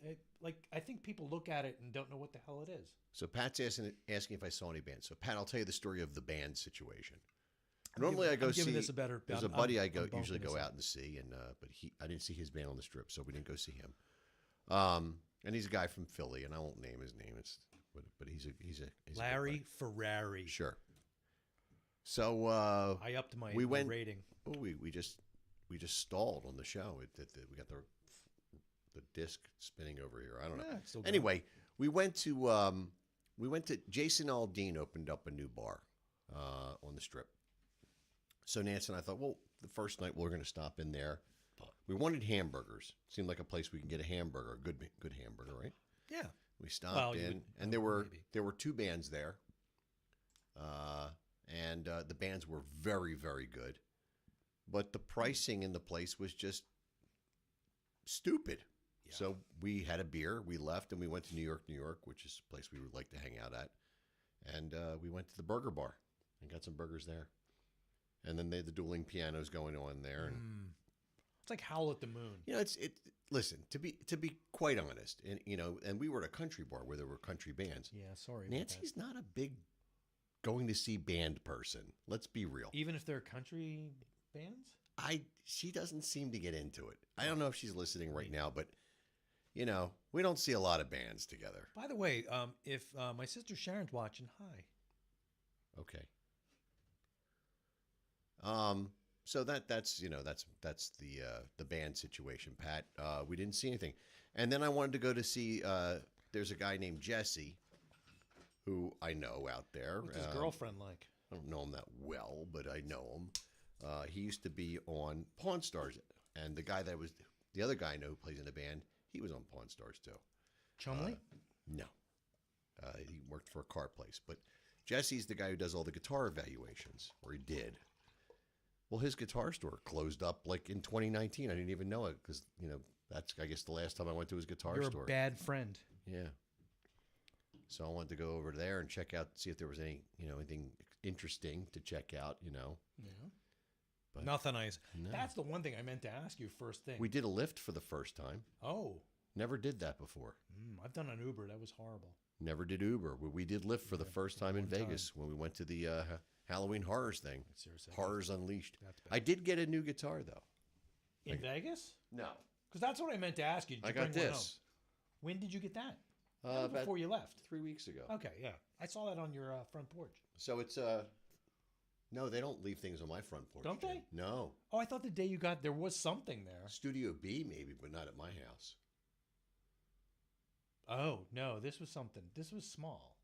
I think people look at it and don't know what the hell it is. So Pat's asking if I saw any bands. So Pat, I'll tell you the story of the band situation. Normally I go I'm see. giving this a better. There's a I'm- buddy I I'm bumping usually go this out up. and see, and but I didn't see his band on the strip, so we didn't go see him. And he's a guy from Philly, and I won't name his name. But he's a good Larry Ferrari. buddy. Sure. So I upped my we went. rating. Oh, we just stalled on the show. We got the disc spinning over here. I don't know. Yeah, it's still going. Anyway, we went to Jason Aldean opened up a new bar on the strip. So Nancy and I thought, well, the first night we're going to stop in there. We wanted hamburgers. Seemed like a place we can get a hamburger, a good hamburger, right? Yeah. We stopped Well, you in, would- and there were 2 bands there, and the bands were very, very good, but the pricing in the place was just stupid. Yeah. So we had a beer, we left, and we went to New York, which is a place we would like to hang out at, and we went to the Burger Bar and got some burgers there, and then they had the dueling pianos going on there, and It's like Howl at the Moon. listen, to be quite honest, and we were at a country bar where there were country bands. Yeah, sorry. about Nancy's not a big going to see band person. Let's be real. that. Even if they're country bands. She doesn't seem to get into it. I don't know if she's listening right now, but we don't see a lot of bands together. By the way, if my sister Sharon's watching, hi. Okay. So that's the band situation, Pat. We didn't see anything, and then I wanted to go to see. There's a guy named Jesse, who I know out there. What's his girlfriend like? I don't know him that well, but I know him. He used to be on Pawn Stars, and the other guy I know who plays in the band, he was on Pawn Stars too. Chumley? No, he worked for a car place, but Jesse's the guy who does all the guitar evaluations, or he did. Well, his guitar store closed up like in 2019. I didn't even know it because that's I guess the last time I went to his guitar You're store. a bad friend. Yeah. So I wanted to go over there and check out, see if there was anything interesting to check out. Yeah. But Nothing nice. no. That's the one thing I meant to ask you first thing. We did a lift for the first time. Oh, Never did that before. I've done an Uber. That was horrible. Never did Uber. We did Lyft for the first time in one time. Vegas when we went to the Halloween Horrors thing. Seriously. Horrors Unleashed. That's bad. I did get a new guitar though. In Vegas? No, Because that's what I meant to ask you. Did I you got bring one this home? When did you get that? That was about before you left. 3 weeks ago. Okay, yeah. I saw that on your front porch. So it's no, they don't leave things on my front porch. Don't Jim. they? No. Oh, I thought the day you got there was something there. Studio B maybe, but not at my house. Oh, no, this was something. This was small.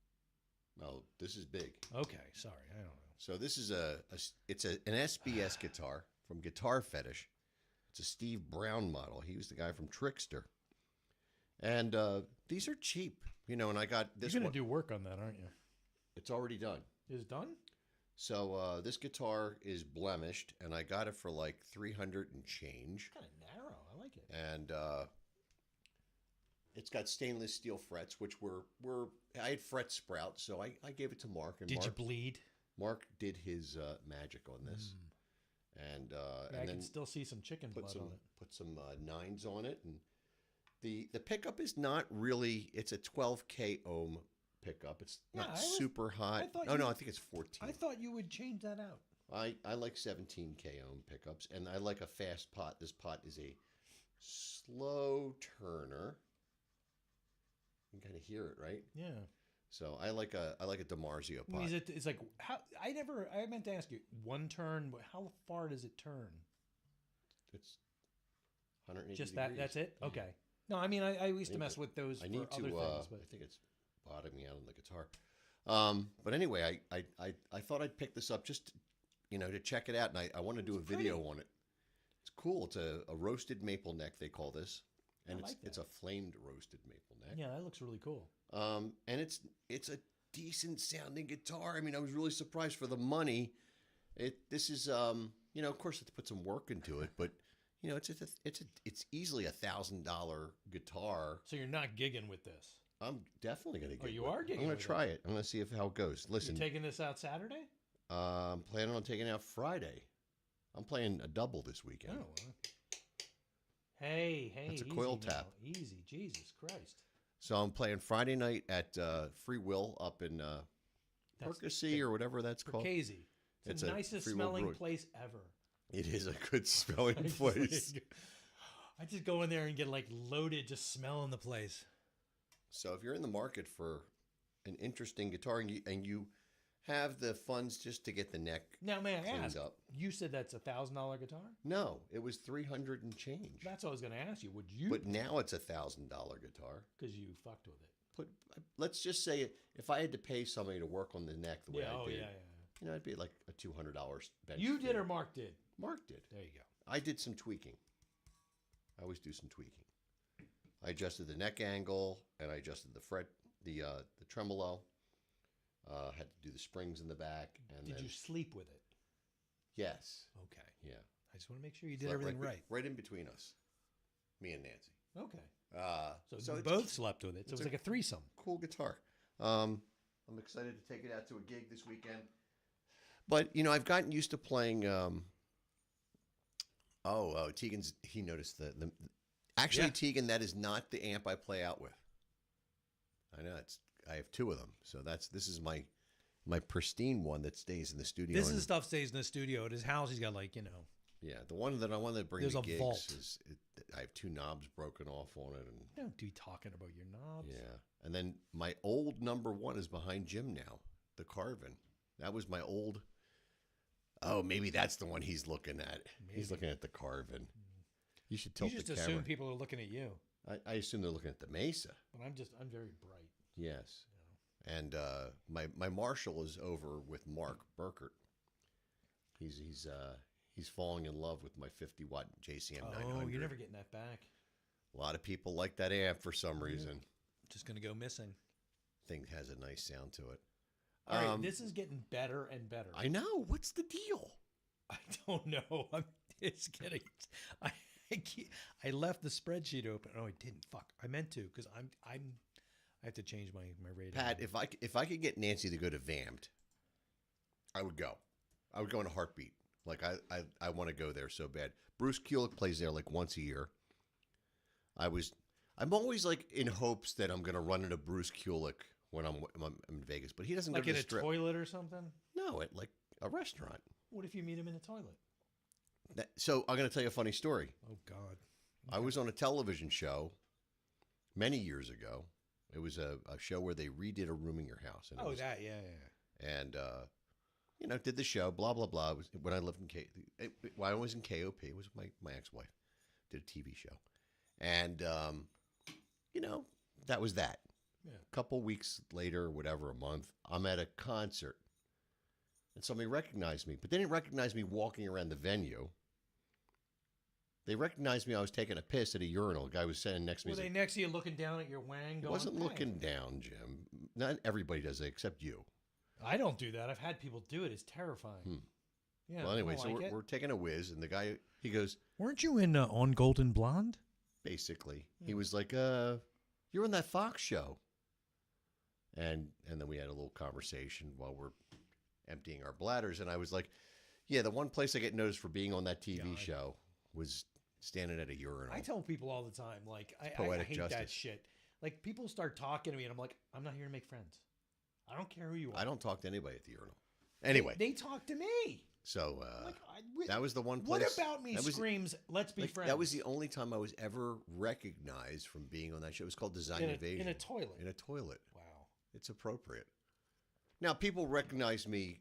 No, this is big. Okay, sorry. I don't know. So this is an SBS guitar from Guitar Fetish. It's a Steve Brown model. He was the guy from Trickster. And these are cheap, and I got this You're one. going to do work on that, aren't you? It's already done. Is it done? So this guitar is blemished, and I got it for like 300 and change. Kind of narrow. I like it. And it's got stainless steel frets, which were I had fret sprouts, so I gave it to Mark. And Did you Mark, bleed? Mark did his magic on this, and Yeah, I and can then still see some chicken blood on it. put some nines on it, and the pickup is not really. It's a 12K ohm pickup. It's Yeah, not I was- super hot. I thought No, you- no, I think it's 14. I thought you would change that out. I like 17K ohm pickups, and I like a fast pot. This pot is a slow turner. You can kind of hear it, right? Yeah. So I like a DiMarzio pot. It's like how I meant to ask you one turn. But how far does it turn? It's 180 Just degrees. that's it. Yeah. Okay. No, I mean I used to think mess with those I for need to. other things, but I think it's bottoming out on the guitar. But anyway, I thought I'd pick this up just to check it out, and I want to do a video on it. It's cool. It's a roasted maple neck, they call this, and I like it's a flamed roasted maple neck. yeah, that looks really cool. And it's a decent sounding guitar. I mean, I was really surprised for the money. This is of course, I have to put some work into it, but it's easily $1,000 guitar. So you're not gigging with this. I'm definitely gonna get. Oh, you with are it. gigging I'm gonna with try it. I'm gonna see how it goes. Listen, You're taking this out Saturday? I'm planning on taking it out Friday. I'm playing a double this weekend. Oh. Well. Hey, That's a easy coil now. tap. Easy, Jesus Christ. So I'm playing Friday night at Free Will up in That's Percy or whatever that's called. Percasey. It's It's the a nicest Free Will smelling Brewing. place ever. It is a good smelling place. I just go in there and get like loaded just smelling the place. So if you're in the market for an interesting guitar and you have the funds just to get the neck Now, may I cleaned ask? up. You said that's $1,000 guitar. No, it was 300 and change. That's what I was going to ask you. Would you? But now it's $1,000 guitar. Because you fucked with it. But let's just say if I had to pay somebody to work on the neck the way Yeah. I Oh, did, yeah. it'd be like a $200 bench. You did fee. or Mark did? Mark did. There you go. I did some tweaking. I always do some tweaking. I adjusted the neck angle and I adjusted the fret, the tremolo. Had to do the springs in the back. And Did then, you sleep with it? Yes. Okay. Yeah. I just want to make sure you did Slept everything right. Right in between us, me and Nancy. Okay. So you it's both slept with it. So it was like a threesome. cool guitar. I'm excited to take it out to a gig this weekend. But I've gotten used to playing. Tegan's. He noticed the actually Yeah. Tegan. That is not the amp I play out with. I know I have two of them, so this is my pristine one that stays in the studio. This and- is stuff stays in the studio. At his house, he's got yeah, the one that I wanted to bring There's to a gigs vault. I have two knobs broken off on it, and don't be talking about your knobs. yeah, and then my old number one is behind Jim now, the Carvin. That was my old. Oh, maybe that's the one he's looking at. He's looking at the Carvin. You should You tilt just the assume camera. people are looking at you. I assume they're looking at the Mesa. But I'm very bright. Yes. And my Marshall is over with Mark Burkert. He's falling in love with my 50-watt JCM 900. Oh, you're never getting that back. A lot of people like that amp for some reason. Just gonna go missing. Thing has a nice sound to it. All right, this is getting better and better. I know. What's the deal? I don't know. I'm just kidding. I left the spreadsheet open. Oh, I didn't. Fuck. I meant to because I have to change my rating. Pat, if I could get Nancy to go to Vamped, I would go. I would go in a heartbeat. Like I want to go there so bad. Bruce Kulick plays there like once a year. I'm always like in hopes that I'm going to run into Bruce Kulick when I'm in Vegas, but he doesn't like go to in the a strip. toilet or something. No, at like a restaurant. What if you meet him in a toilet? So I'm going to tell you a funny story. Oh God. I was on a television show many years ago. It was a show where they redid a room in your house. And it Oh, was, that, yeah. and did the show, blah blah blah. It was when I lived in when I was in KOP. It was my ex-wife did a TV show, and that was that. Yeah. A couple weeks later, or whatever, a month, I'm at a concert, and somebody recognized me, but they didn't recognize me walking around the venue. They recognized me. I was taking a piss at a urinal. A guy was standing next to me. Were they next to you looking down at your wang? I wasn't looking down, Jim. Not everybody does that except you. I don't do that. I've had people do it. It's terrifying. Yeah. Well, anyway, I so don't like it. we're taking a whiz, and the guy, he goes, Weren't you in On Golden Blonde? basically, he was like, you're on that Fox show. And then we had a little conversation while we're emptying our bladders. And I was like, yeah, the one place I get noticed for being on that TV show was standing at a urinal. I tell people all the time, like, I poetic hate that justice. shit. Like, people start talking to me, and I'm like, I'm not here to make friends. I don't care who you are. I don't talk to anybody at the urinal. Anyway, They talk to me. so Like, that was the one What place. about me that was, screams, let's be like, friends? that was the only time I was ever recognized from being on that show. It was called Design Invasion. in a toilet. In a toilet. Wow. It's appropriate. Now, people recognize me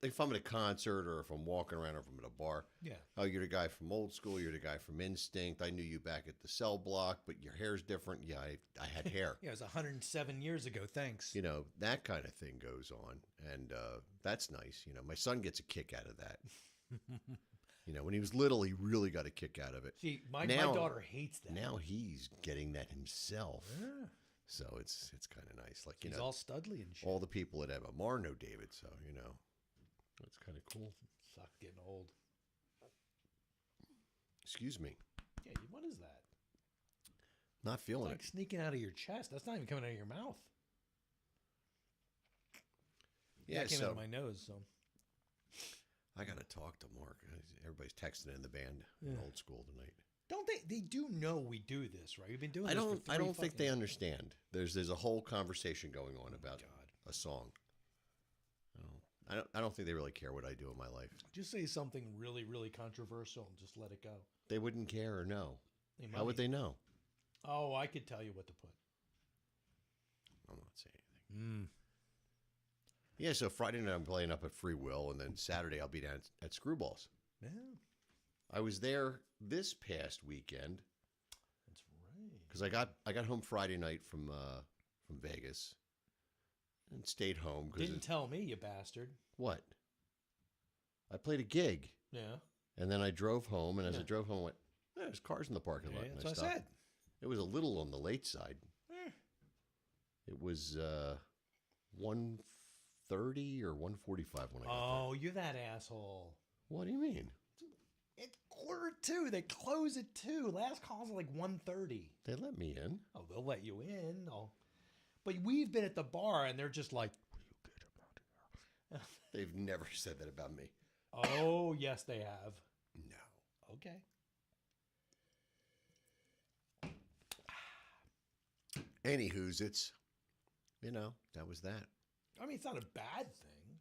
if I'm at a concert or if I'm walking around or if I'm at a bar. Yeah. Oh, you're the guy from Old School. You're the guy from Instinct. I knew you back at the Cell Block, but your hair's different. Yeah, I had hair. Yeah, it was 107 years ago. Thanks. That kind of thing goes on. And that's nice. My son gets a kick out of that. When he was little, he really got a kick out of it. See, my Now- daughter hates that. Now he's getting that himself. Yeah. So it's kind of nice. Like, He's all studly and shit. all the people at MMR know David. So, that's kind of cool. Suck getting old. Excuse me. Yeah, what is that? Not It's feeling like it. sneaking out of your chest. That's not even coming out of your mouth. Yeah, That came out so of my nose, so. I got to talk to Mark. Everybody's texting in the band in Yeah. Old School tonight. Don't they? They do know we do this, right? We've been doing I this don't. for I don't 3 think they fucking- understand. There's a whole conversation going on about God. a song. I don't think they really care what I do in my life. Just say something really, really controversial and just let it go. They wouldn't care or know. They How would might. they know? Oh, I could tell you what to put. I'm not saying anything. Yeah. So Friday night I'm playing up at Free Will, and then Saturday I'll be down at Screwballs. Yeah, I was there this past weekend that's right. because I got home Friday night from Vegas and stayed home. Didn't tell me, you bastard. What? I played a gig, Yeah. and then I drove home. And as I Yeah. drove home, I went, there's cars in the parking lot. Yeah, and that's what I stopped. said. It was a little on the late side. Eh. It was 1:30 or 1:45 when I got Oh, you're that asshole. there. What do you mean? It's 1:45. They close at 2. Last call's at like 1:30. They let me in. Oh, they'll let you in. Oh. But we've been at the bar and they're just like, "Will you get him out of here?" They've never said that about me. Oh, yes, they have. No. Okay. Anywho's, it's, that was that. I mean, it's not a bad thing.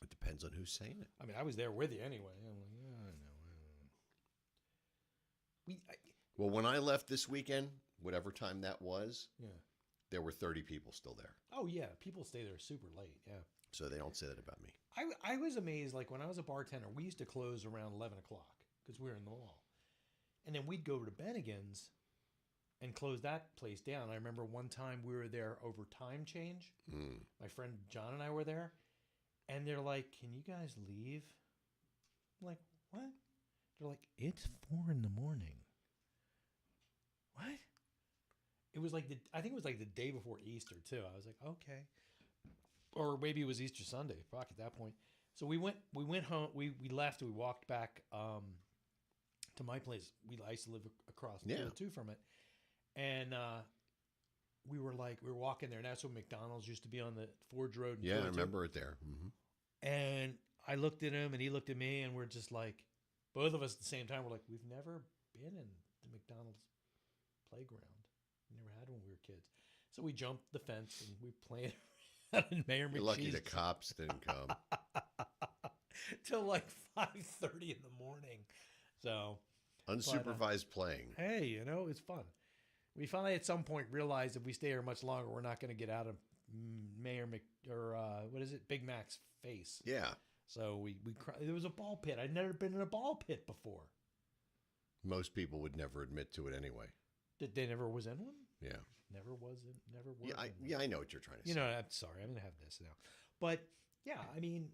It depends on who's saying it. I mean, I was there with you anyway. I'm like, yeah, I know. Well, when I left this weekend, whatever time that was, Yeah. there were 30 people still there. Oh, yeah. People stay there super late. Yeah. So they don't say that about me. I was amazed. Like when I was a bartender, we used to close around 11 o'clock because we were in the mall. And then we'd go over to Bennigan's and close that place down. I remember one time we were there over time change. Mm. My friend John and I were there. And they're like, can you guys leave? I'm like, what? They're like, it's 4 in the morning. What? It was like I think it was like the day before Easter too. I was like, okay. Or maybe it was Easter Sunday. Fuck at that point. So we went home. We left. We walked back to my place. I used to live across the Yeah. road too from it. And we were walking there, and that's when McDonald's used to be on the Forge Road. In Yeah, I Georgia. remember it there. Hmm. And I looked at him, and he looked at me, and we're just like, both of us at the same time. We're like, we've never been in the McDonald's playground. We never had when we were kids. So we jumped the fence and we played in Mayor You're McCheese lucky the cops didn't come. till like 5:30 in the morning. So Unsupervised playing. hey, it's fun. We finally at some point realized if we stay here much longer, we're not going to get out of what is it, Big Mac's face. Yeah. So there was a ball pit. I'd never been in a ball pit before. Most people would never admit to it anyway. Did they never was in one? Yeah. Never was in. Never was. Yeah, I know what you're trying to say. I'm sorry. I'm gonna have this now, but yeah, I mean,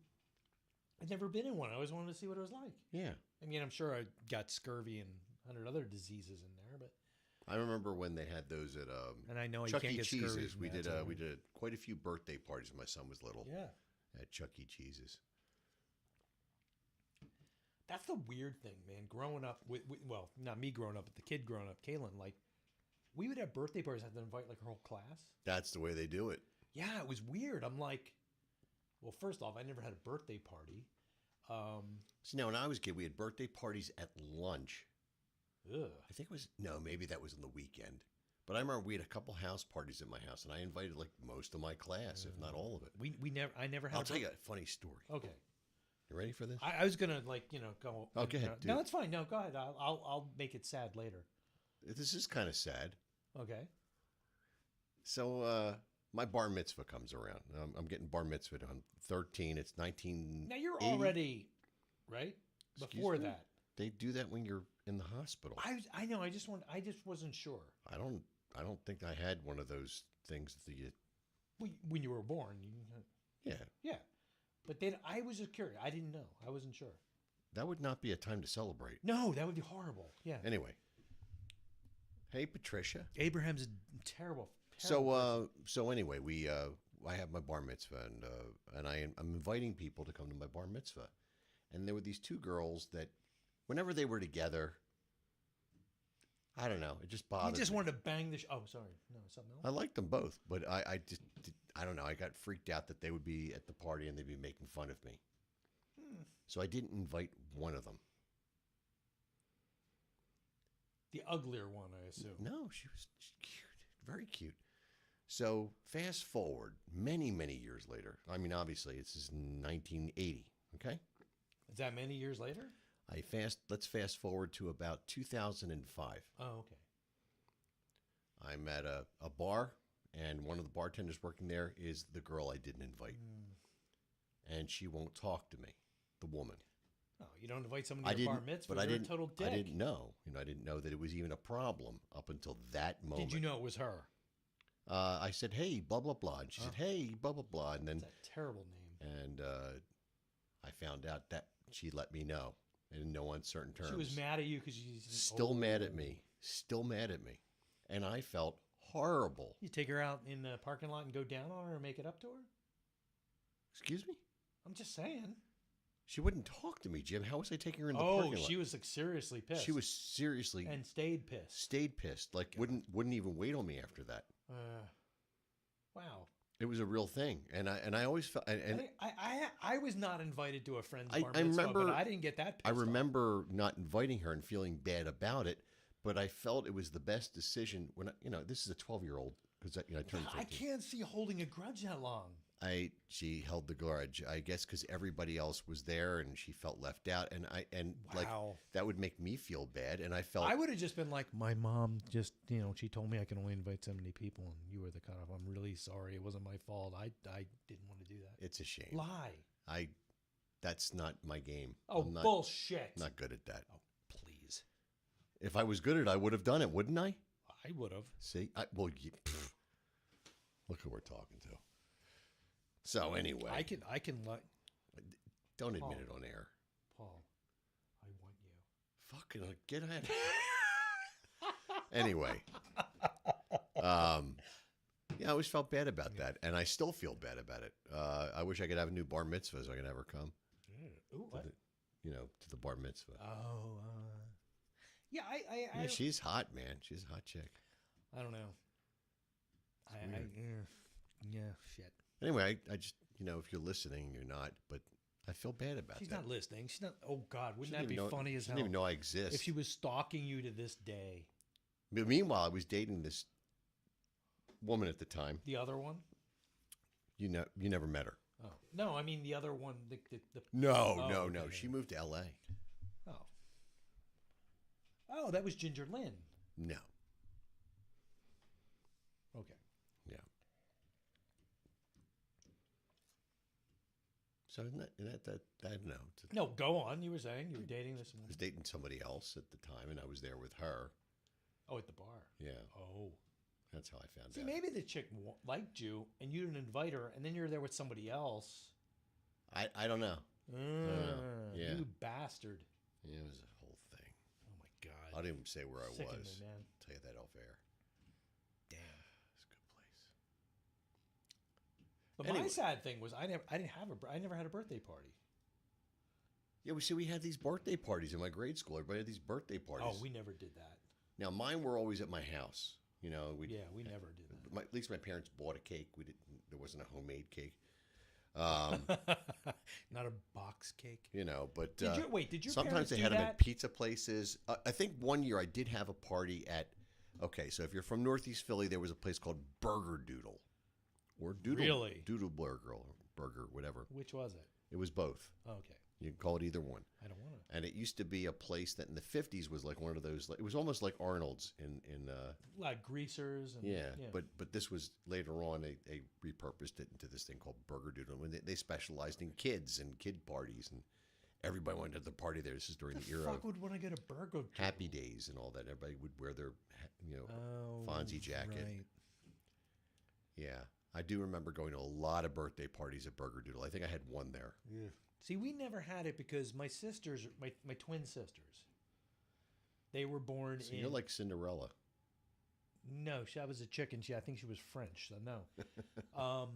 I'd never been in one. I always wanted to see what it was like. Yeah. I mean, I'm sure I got scurvy and 100 other diseases in there, but I remember when they had those at and I know Chuck you E. can't get scurvy. Cheese's. from We that, did so- we did quite a few birthday parties when my son was little Yeah, at Chuck E. Cheese's. that's the weird thing, man. Growing up well, not me growing up, but the kid growing up, Kaylin, like, we would have birthday parties. Have to invite like her whole class. That's the way they do it. Yeah, it was weird. I'm like, well, first off, I never had a birthday party. See, now when I was a kid, we had birthday parties at lunch. Ugh. I think it was maybe that was on the weekend. But I remember we had a couple house parties at my house, and I invited like most of my class, if not all of it. I never had. I'll tell you a funny story. Okay. You ready for this? I was gonna go. Oh, go ahead, do No, it. it's fine. No, go ahead. I'll make it sad later. This is kind of sad. Okay. So my bar mitzvah comes around. I'm getting bar mitzvah on 13. It's 19. Now you're already right Excuse before me? that. They do that when you're in the hospital. I know. I just wasn't sure. I don't think I had one of those things that you. When you were born. Yeah, Yeah. But then I was just curious. I didn't know. I wasn't sure. that would not be a time to celebrate. No, that would be horrible. Yeah. Anyway. Hey, Patricia. Abraham's a terrible. So anyway, I have my bar mitzvah, and I'm inviting people to come to my bar mitzvah, and there were these two girls that, whenever they were together, I don't know, it just bothered. You just me. wanted to bang the. Oh, sorry. No, something else. I liked them both, but I just I don't know. I got freaked out that they would be at the party and they'd be making fun of me, so I didn't invite one of them. The uglier one, I assume. No, she was cute, very cute. So fast forward many, many years later. I mean, obviously, this is 1980. Okay. Is that many years later? Let's fast forward to about 2005. Oh, okay. I'm at a bar, and one of the bartenders working there is the girl I didn't invite, and she won't talk to me. The woman. Oh, you don't invite someone to your bar mitzvah. But You're a total dick. I didn't know. I didn't know that it was even a problem up until that moment. Did you know it was her? I said, "Hey, blah blah blah," and she said, "Hey, blah blah blah," and then That's a terrible name. and I found out that she let me know in no uncertain terms. She was mad at you because she's Still mad at me. Still mad at me, and I felt horrible. You take her out in the parking lot and go down on her and make it up to her? Excuse me? I'm just saying. She wouldn't talk to me, Jim. How was I taking her in the Oh, parking lot? she was like seriously pissed. She was seriously and stayed pissed. stayed pissed. Like wouldn't even wait on me after that. Wow. It was a real thing, and I always felt and I was not invited to a friend's I bar mitzvah, remember- but I didn't get that pissed I off. remember not inviting her and feeling bad about it, but I felt it was the best decision when this is a 12-year-old because I turned 13. I can't see holding a grudge that long. She held the grudge, I guess, because everybody else was there and she felt left out, and like Wow. that would make me feel bad, and I felt I would have just been like, my mom just, she told me I can only invite so many people, and you were the cutoff. I'm really sorry. It wasn't my fault. I didn't want to do that. it's a shame. Lie. That's not my game. Oh, I'm bullshit. not good at that. Oh, please. If I was good at it, I would have done it, wouldn't I? I would have. See, look who we're talking to. So anyway, I can let don't admit Paul. it on air. Paul. I want you. Fucking get out of here. Anyway, yeah, I always felt bad about that, and I still feel bad about it. I wish I could have a new bar mitzvah so I could have her come. Ooh, what? To the bar mitzvah. Oh, yeah. Yeah, she's hot, man. She's a hot chick. I don't know. Yeah, shit. Anyway, I just, if you're listening, you're not, but I feel bad about She's that. not listening. She's not. Oh God, She wouldn't didn't that be even know- funny as She hell? didn't even know I exist. If she was stalking you to this day. But meanwhile, I was dating this woman at the time. The other one? You never met her. Oh no, I mean the other one. No, Oh, no. okay. She moved to L.A. Oh, that was Ginger Lynn. No. Okay. Yeah. So isn't that I don't know. No, go on. You were saying you were dating this I woman. was dating somebody else at the time, and I was there with her. Oh, at the bar. Yeah, Oh. that's how I found See, out. maybe the chick liked you, and you didn't invite her, and then you're there with somebody else. I don't know. Yeah. You bastard. Yeah, it was a whole thing. Oh my God. I didn't even say where I Sickened was. me, man. Tell you that off air. Damn. It's a good place. But my Anyway. sad thing was I never had a birthday party. Yeah, we had these birthday parties in my grade school. Everybody had these birthday parties. Oh, we never did that. Now mine were always at my house. We We never did that. at least my parents bought a cake. There wasn't a homemade cake. Not a box cake. But Did your sometimes parents they do had them that? at pizza places. I think one year I did have a party at. Okay, so if you're from Northeast Philly, there was a place called Burger Doodle, or Really? Doodle Burger, whatever. Which was it? It was both. Okay. You can call it either one. I don't want to. And it used to be a place that in the 50s was like one of those. It was almost like Arnold's in Like greasers. And, yeah. But this was later on they repurposed it into this thing called Burger Doodle. And they specialized in kids and kid parties, and everybody went to the party there. This is during the era fuck of would want to get a burger? Happy Days and all that. Everybody would wear their Fonzie jacket. Right. Yeah, I do remember going to a lot of birthday parties at Burger Doodle. I think I had one there. Yeah. See, we never had it because my sisters, my twin sisters, they were born So in. you're like Cinderella. No, I was a chicken. I think she was French. So no.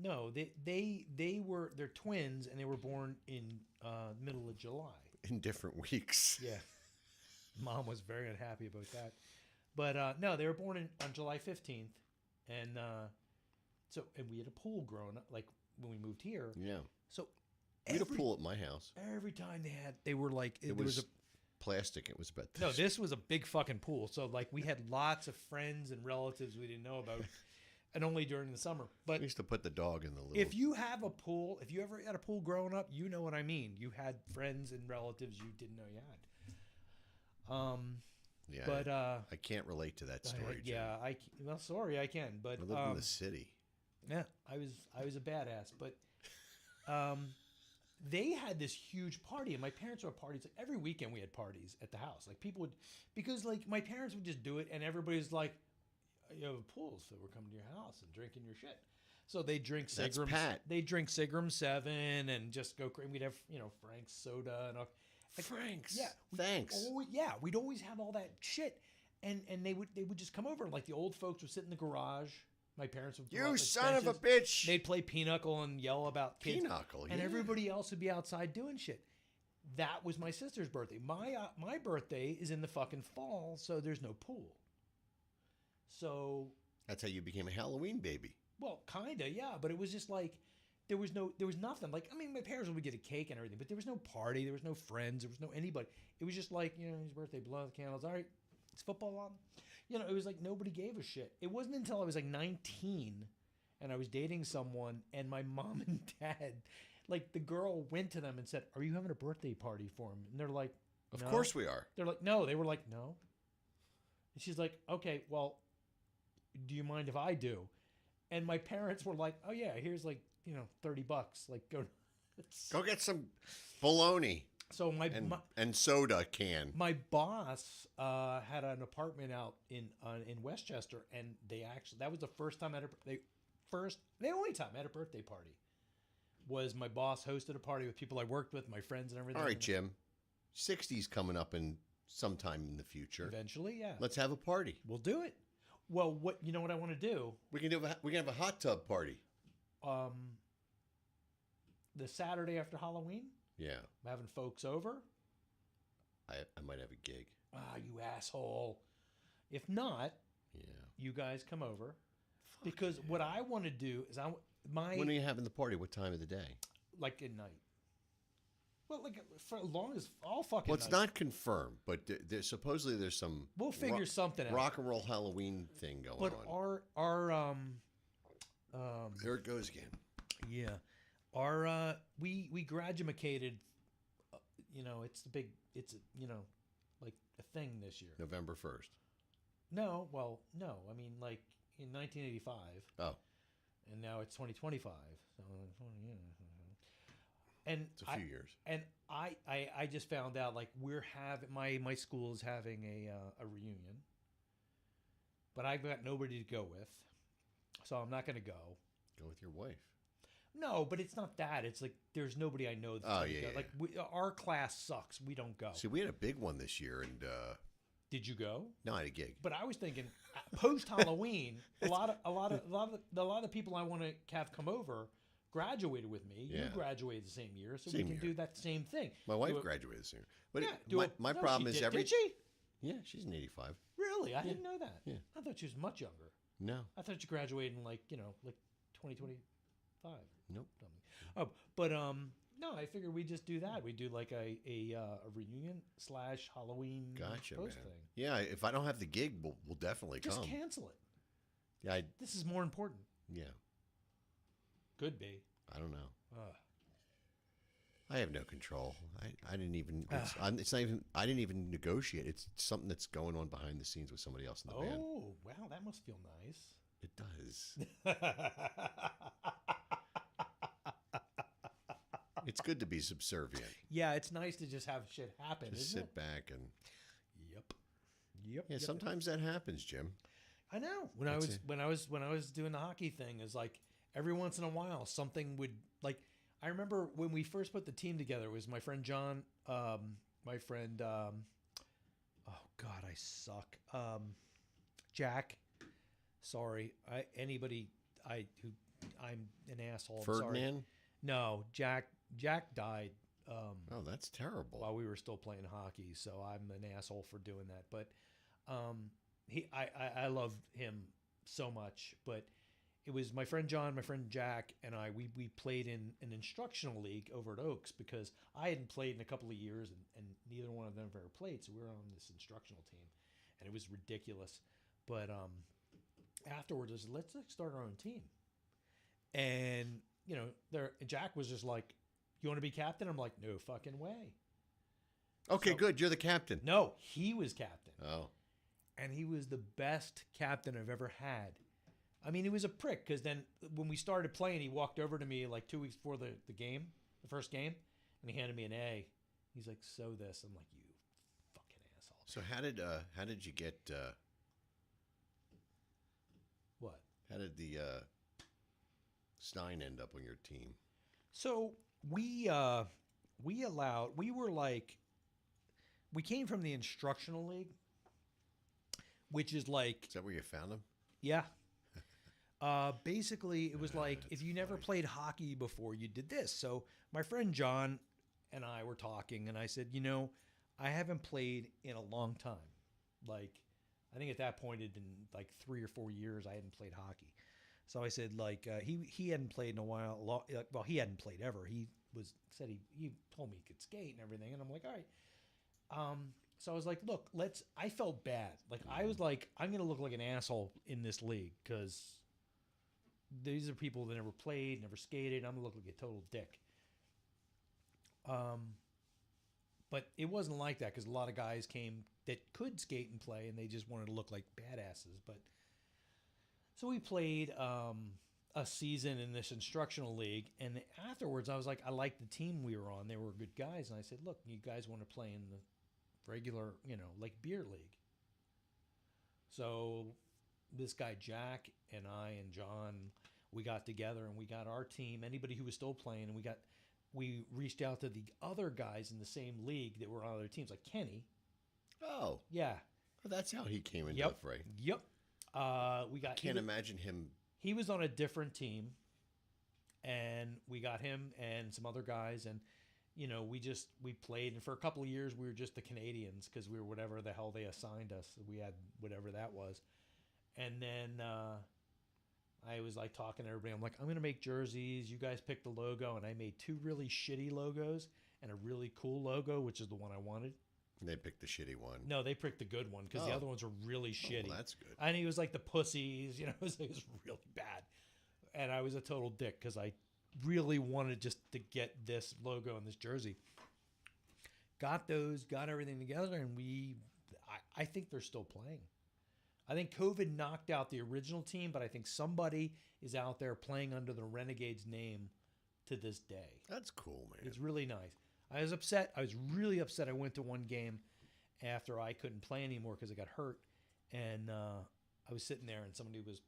No, they're twins and they were born in middle of July. In different weeks. Yeah. Mom was very unhappy about that. But no, they were born on July 15th. And and we had a pool growing up, like when we moved here. Yeah. So We had a pool at my house. every time they were like, It there was plastic. It was about this. no, this was a big fucking pool. So like we had lots of friends and relatives we didn't know about, and only during the summer. But We used to put the dog in the little. if you have a pool, if you ever had a pool growing up, you know what I mean. You had friends and relatives you didn't know you had. yeah, But I can't relate to that story. Jim. yeah, well, sorry, I can. But I lived in the city. yeah, I was a badass. But they had this huge party, and my parents were at parties. Like, every weekend we had parties at the house. Like people would, because like my parents would just do it, and everybody's like, "You have a pool, so we're coming to your house and drinking your shit." So they drink That's Seagram. Pat. They drink Seagram 7 and just go crazy. We'd have Frank's soda and all. Like, Frank's. yeah, Thanks. we'd always have all that shit, and they would just come over. Like the old folks would sit in the garage. My parents would throw out, You like, son of a benches. bitch. They'd play pinochle and yell about kids. Pinochle, And yeah. everybody else would be outside doing shit. That was my sister's birthday. My birthday is in the fucking fall, so there's no pool. So, That's how you became a Halloween baby. well, kinda, yeah, but it was just like there was nothing. Like, I mean, my parents would get a cake and everything, but there was no party, there was no friends, there was no anybody. It was just like, his birthday, blow out the candles. All right, it's football on. It was like nobody gave a shit. It wasn't until I was like 19 and I was dating someone and my mom and dad, like the girl went to them and said, "Are you having a birthday party for him?" And they're like, Of "No." course we are. They're like, "No." They were like, "No." And she's like, "Okay, well, do you mind if I do?" And my parents were like, "Oh yeah, here's like, $30. Like go." Go get some bologna So and soda can. my boss had an apartment out in Westchester, and that was the first time the only time I had a birthday party. Was my boss hosted a party with people I worked with, my friends and everything. All right, Jim. 60's coming up in sometime in the future. Eventually, yeah. Let's have a party. We'll do it. Well, what I want to do? We can have a hot tub party. The Saturday after Halloween, Yeah. I'm having folks over. I might have a gig. Ah, you asshole. If not, Yeah. you guys come over. because what I want to do is When are you having the party? What time of the day? like at night. Well, like for as long as all fucking. Well, it's night. not confirmed, but supposedly there's some We'll figure something out. rock and roll Halloween thing going But on. our There it goes again. yeah, our we graduated. It's the big. It's like a thing this year. November 1st. No, well, no. I mean, like in 1985. Oh, And now it's 2025. So, yeah. And it's a few years. And I just found out like we're having my school is having a reunion, but I've got nobody to go with, so I'm not going to go. Go with your wife. No, but it's not that. It's like there's nobody I know. That's Oh, gonna yeah, go. yeah. Like our class sucks. We don't go. See, we had a big one this year, and Did you go? no, I had a gig. But I was thinking post Halloween, a lot of people I want to have come over graduated with me. You Yeah. graduated the same year, so Same we can year. do that same thing. My wife Do it- graduated this year, but Yeah, my no, problem she is did. every Did she? yeah, she's an 85. Really? I didn't know that. Yeah. I thought she was much younger. No, I thought you graduated in like 2025. nope. Something. Oh, but no, I figured we just do that. We do like a reunion / Halloween Gotcha, man. post thing. Yeah, if I don't have the gig, we'll definitely Just come. cancel it. Yeah, This is more important. yeah. Could be. I don't know. Ugh. I have no control. I didn't even. It's not even. I didn't even negotiate. It's something that's going on behind the scenes with somebody else in the band. Oh, wow, that must feel nice. It does. It's good to be subservient. Yeah, it's nice to just have shit happen, Just isn't sit back and. it? Yep. Yeah, Yep. sometimes that happens, Jim. I know. That's When I was doing the hockey thing, is like every once in a while something would like. I remember when we first put the team together. It was my friend John, my friend. Oh God, I suck. Jack. Sorry, I'm an asshole. I'm sorry. Ferdinand. No, Jack. Jack died. Oh, that's terrible. While we were still playing hockey, so I'm an asshole for doing that. But I love him so much. But it was my friend John, my friend Jack, and we played in an instructional league over at Oaks because I hadn't played in a couple of years, and neither one of them have ever played. So we were on this instructional team, and it was ridiculous. But afterwards, I said, let's start our own team. And Jack was just like, "You want to be captain?" I'm like, "No fucking way." Okay, So- good. You're the captain. No, he was captain. Oh, And he was the best captain I've ever had. I mean, he was a prick because then when we started playing, he walked over to me like 2 weeks before the game, the first game, and he handed me an A. He's like, "Sew this." I'm like, "You fucking asshole." so how did you get? What? How did the Stein end up on your team? So we came from the instructional league, which is like, Is that where you found him? yeah. Basically, it was like if you never played hockey before, you did this. So my friend John and I were talking, and I said, I haven't played in a long time. Like, I think at that point it'd been like 3 or 4 years I hadn't played hockey. So I said, like, he hadn't played in a while. Well, he hadn't played ever. He told me he could skate and everything, and I'm like, all right. So I was like, look, I felt bad. Like, I was like, I'm gonna look like an asshole in this league because these are people that never played, never skated. I'm gonna look like a total dick. But it wasn't like that because a lot of guys came that could skate and play, and they just wanted to look like badasses. But so we played a season in this instructional league, and afterwards I was like, I liked the team we were on. They were good guys, and I said, look, you guys want to play in the regular, like beer league? So this guy Jack and I and John, we got together and we got our team, anybody who was still playing, and we reached out to the other guys in the same league that were on other teams, like Kenny. Oh, Yeah. well, that's how he came into Yep. the fray. Yep. We got Can't imagine him. he was on a different team, and we got him and some other guys, and we played, and for a couple of years we were just the Canadians because we were whatever the hell they assigned us. We had whatever that was, and then I was like talking to everybody. I'm like, I'm gonna make jerseys. You guys pick the logo, and I made 2 really shitty logos and a really cool logo, which is the one I wanted. They picked the shitty one. No, they picked the good one because the Oh. other ones were really shitty. Well, that's good. And he was like the pussies, it was really bad. And I was a total dick because I really wanted just to get this logo and this jersey. Got those, got everything together, and I think they're still playing. I think COVID knocked out the original team, but I think somebody is out there playing under the Renegades name to this day. That's cool, man. It's really nice. I was upset. I was really upset. I went to one game after I couldn't play anymore because I got hurt. And I was sitting there and somebody was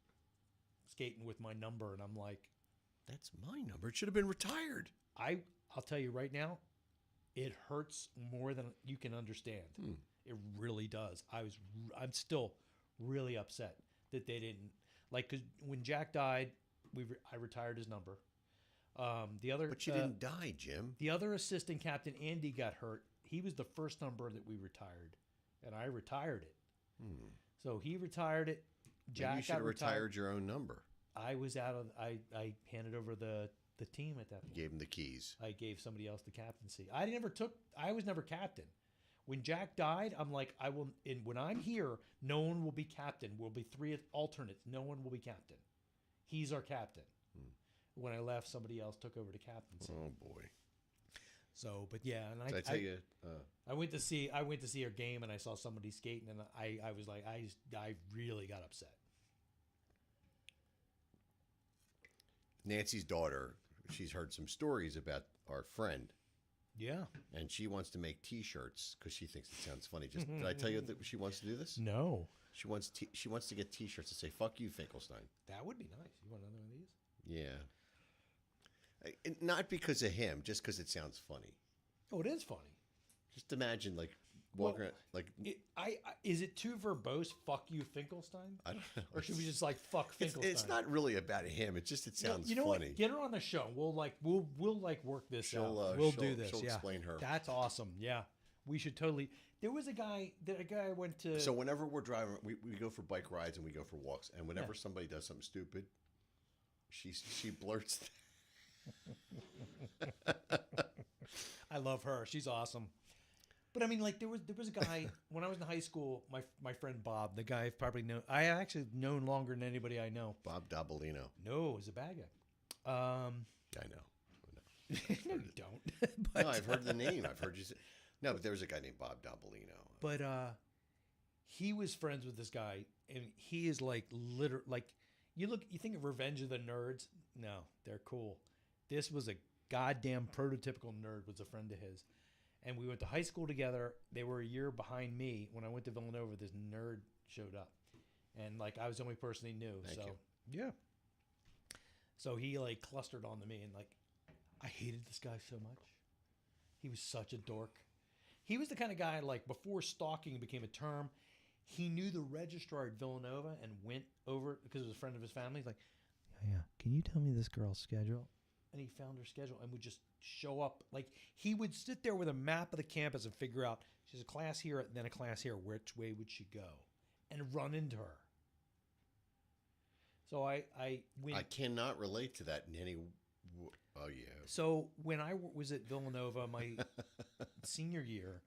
skating with my number. And I'm like, That's my number. It should have been retired. I'll tell you right now, it hurts more than you can understand. It really does. I'm still really upset that they didn't. Like, because when Jack died, I retired his number. But you didn't die, Jim. The other assistant captain, Andy, got hurt. He was the first number that we retired, and I retired it. So he retired it. Jack Maybe you should got have retired your own number. I was out of. I handed over the team at that point. You gave him the keys. I gave somebody else the captaincy. I was never captain. When Jack died, I'm like, I will. And when I'm here, no one will be captain. We'll be 3 alternates. No one will be captain. He's our captain. When I left, somebody else took over the captaincy. Oh boy. So, but yeah, and Did I tell you? I went to see her game, and I saw somebody skating, and I was like, I really got upset. Nancy's daughter, she's heard some stories about our friend, Yeah. and she wants to make T-shirts because she thinks it sounds funny. Just did I tell you that she wants to do this? No. She wants to get T-shirts that say "Fuck you, Finkelstein." That would be nice. You want another one of these? Yeah. Not because of him, just because it sounds funny. Oh, it is funny. Just imagine like walking around, like Is it too verbose? Fuck you, Finkelstein? I don't know. Or should we just like fuck Finkelstein? It's not really about him. It sounds you know funny. What? Get her on the show. We'll work this out. We'll do this. She'll yeah. explain her. That's awesome. Yeah. We should totally. There was a guy went to. So whenever we're driving, we go for bike rides and we go for walks. And whenever somebody does something stupid, she blurts. I love her. She's awesome. But I mean, like there was a guy when I was in high school. My friend Bob, the guy I've probably known. I actually known longer than anybody I know. Bob Dabalino. No, he's a bad guy. I know. No, you don't. But, No, I've heard the name. I've heard you say. No, but there was a guy named Bob Dabalino. But he was friends with this guy, and he is like you think of Revenge of the Nerds. No, they're cool. This was a goddamn prototypical nerd. Was a friend of his, and we went to high school together. They were a year behind me. When I went to Villanova, this nerd showed up, and like I was the only person he knew. Thank you. Yeah. So he like clustered onto me, and like I hated this guy so much. He was such a dork. He was the kind of guy, like, before stalking became a term, he knew the registrar at Villanova and went over, because it was a friend of his family. He's like, yeah, can you tell me this girl's schedule? And he found her schedule and would just show up. Like, he would sit there with a map of the campus and figure out, she's a class here, and then a class here. Which way would she go? And run into her. So I cannot relate to that in any. Oh yeah. So when I was at Villanova, my senior year,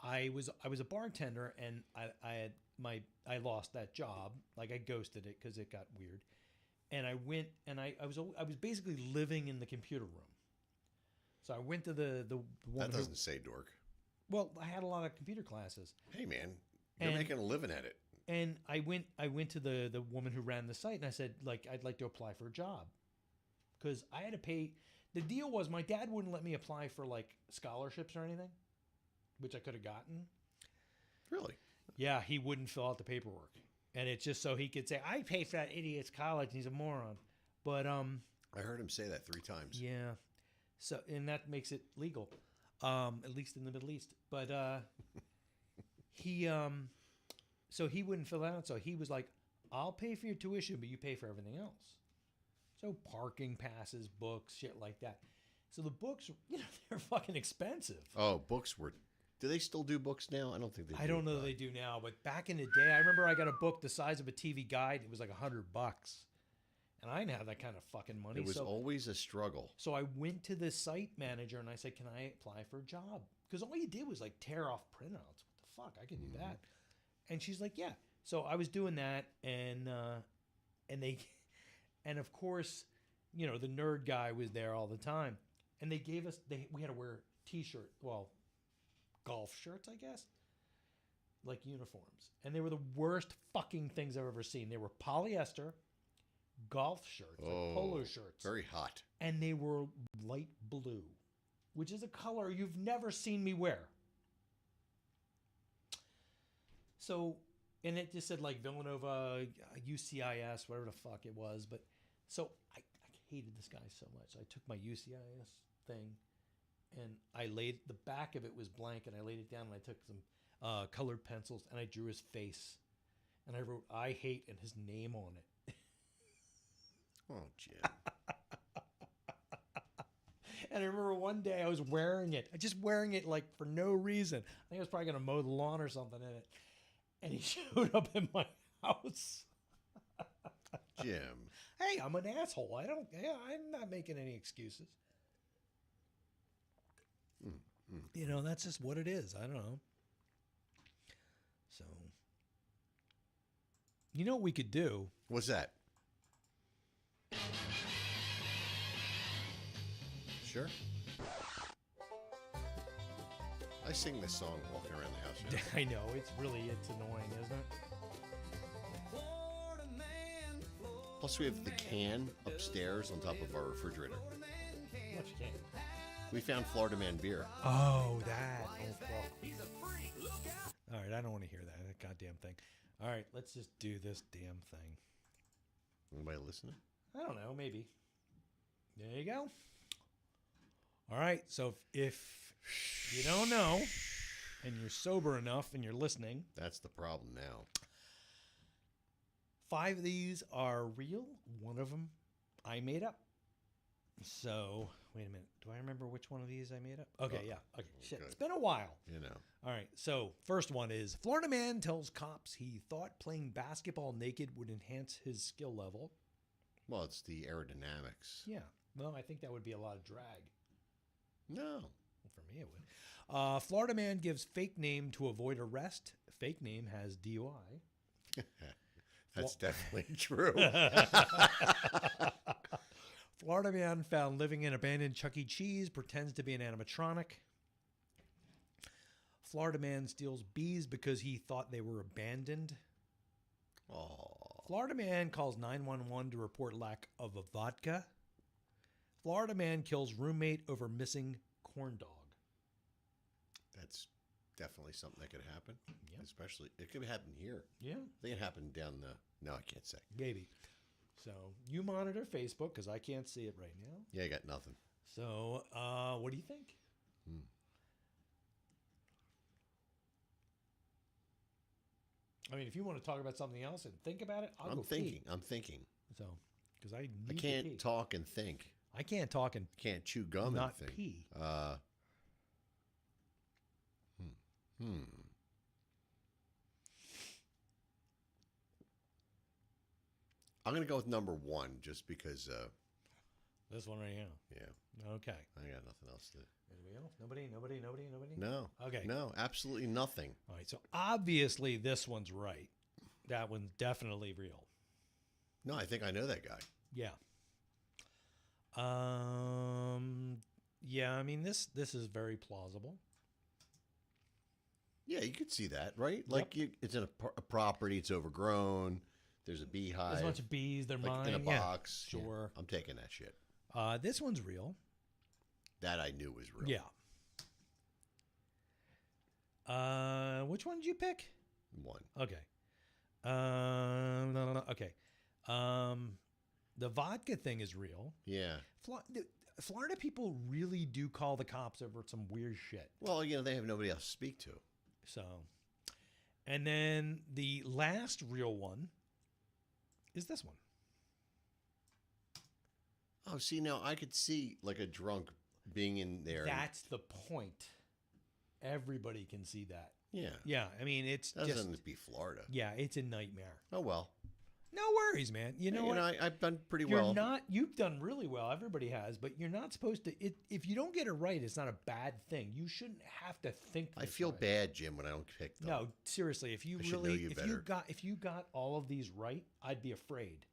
I was a bartender, and I lost that job. Like I ghosted it because it got weird, and I went and I was basically living in the computer room. So I went to the one. That doesn't say dork. Well, I had a lot of computer classes. Hey man, you're making a living at it. And I went to the woman who ran the site, and I said, like, I'd like to apply for a job. Because I had to pay. The deal was my dad wouldn't let me apply for like scholarships or anything, which I could have gotten. Really? Yeah, he wouldn't fill out the paperwork, and it's just so he could say, "I paid for that idiot's college, and he's a moron." But I heard him say that 3 times. yeah. So and that makes it legal, at least in the Middle East. But he so he wouldn't fill it out. So he was like, "I'll pay for your tuition, but you pay for everything else." So parking passes, books, shit like that. So the books, they're fucking expensive. Oh, books were. Do they still do books now? I don't think they do. I don't know that they do now, but back in the day, I remember I got a book the size of a TV guide. It was like $100. And I didn't have that kind of fucking money. It was so, always a struggle. so I went to the site manager and I said, "Can I apply for a job?" Because all you did was like tear off printouts. What the fuck? I could do that. And she's like, "Yeah." So I was doing that, and they, and of course, you know, the nerd guy was there all the time, and they gave us we had to wear t-shirt, well, golf shirts, I guess, like uniforms, and they were the worst fucking things I've ever seen. They were polyester golf shirts, like polo shirts, Very hot. and they were light blue, which is a color you've never seen me wear. So, and it just said like Villanova, UCIS, whatever the fuck it was. But so I hated this guy so much. I took my UCIS thing and I laid, the back of it was blank, and I laid it down and I took some colored pencils and I drew his face and I wrote "I hate" and his name on it. Oh, Jim. And I remember one day I was wearing it, just wearing it like for no reason. I think I was probably going to mow the lawn or something in it. And he showed up in my house. Jim. Hey, I'm an asshole. I'm not making any excuses. You know, that's just what it is. I don't know. So, you know what we could do? What's that? Sure. I sing this song walking around the house. You know? I know, it's annoying, isn't it? Plus, we have the can upstairs on top of our refrigerator. What you can. We found Florida Man beer. Oh, that. Oh, fuck. All right, I don't want to hear that goddamn thing. All right, let's just do this damn thing. Anybody listening? I don't know, maybe. There you go. All right, so if you don't know and you're sober enough and you're listening, That's the problem now. 5 of these are real. 1 of them I made up. So, wait a minute. Do I remember which one of these I made up? Okay, yeah. Okay, shit. good. It's been a while. You know. All right, so first one is Florida man tells cops he thought playing basketball naked would enhance his skill level. Well, it's the aerodynamics. Yeah, well, I think that would be a lot of drag. No. Well, for me, it would. Florida man gives fake name to avoid arrest. Fake name has DUI. That's definitely true. Florida man found living in abandoned Chuck E. Cheese, pretends to be an animatronic. Florida man steals bees because he thought they were abandoned. Oh. Florida man calls 911 to report lack of a vodka. Florida man kills roommate over missing corn dog. That's definitely something that could happen. Yep. Especially, it could happen here. Yeah, I think it happened down the. No, I can't say. maybe. So you monitor Facebook because I can't see it right now. Yeah, I got nothing. So what do you think? I mean, if you want to talk about something else and think about it, I'll I'm go thinking. pee. I'm thinking. So, because I I need to pee. can't talk and think. I can't talk and Can't chew gum not and think. pee. I'm gonna go with number 1 just because. This one right here. Yeah, Okay. I got nothing else to. Anybody else? Nobody. No. Okay. No, absolutely nothing. All right. So obviously this one's right. That one's definitely real. No, I think I know that guy. Yeah. Yeah. I mean, this is very plausible. Yeah, you could see that, right? Like it's in a property. It's overgrown. There's a beehive. There's a bunch of bees. They're like mine. in a Yeah, box. Yeah, sure. I'm taking that shit. This one's real. That I knew was real. Yeah. Which one did you pick? 1. Okay. No. Okay. The vodka thing is real. Yeah. Florida people really do call the cops over some weird shit. Well, they have nobody else to speak to. So, and then the last real one is this one. Oh, see, now I could see like a drunk being in there. That's the point. Everybody can see that. Yeah. Yeah, I mean, it's Doesn't just, be Florida. yeah, it's a nightmare. Oh, well. No worries, man. You know You what? know, I've done pretty You're well. not. You've done really well. Everybody has, but you're not supposed to. If you don't get it right, it's not a bad thing. You shouldn't have to think. I this feel way. bad, Jim, when I don't pick them. No, seriously. If you I should know really, you if better. if you got all of these right, I'd be afraid.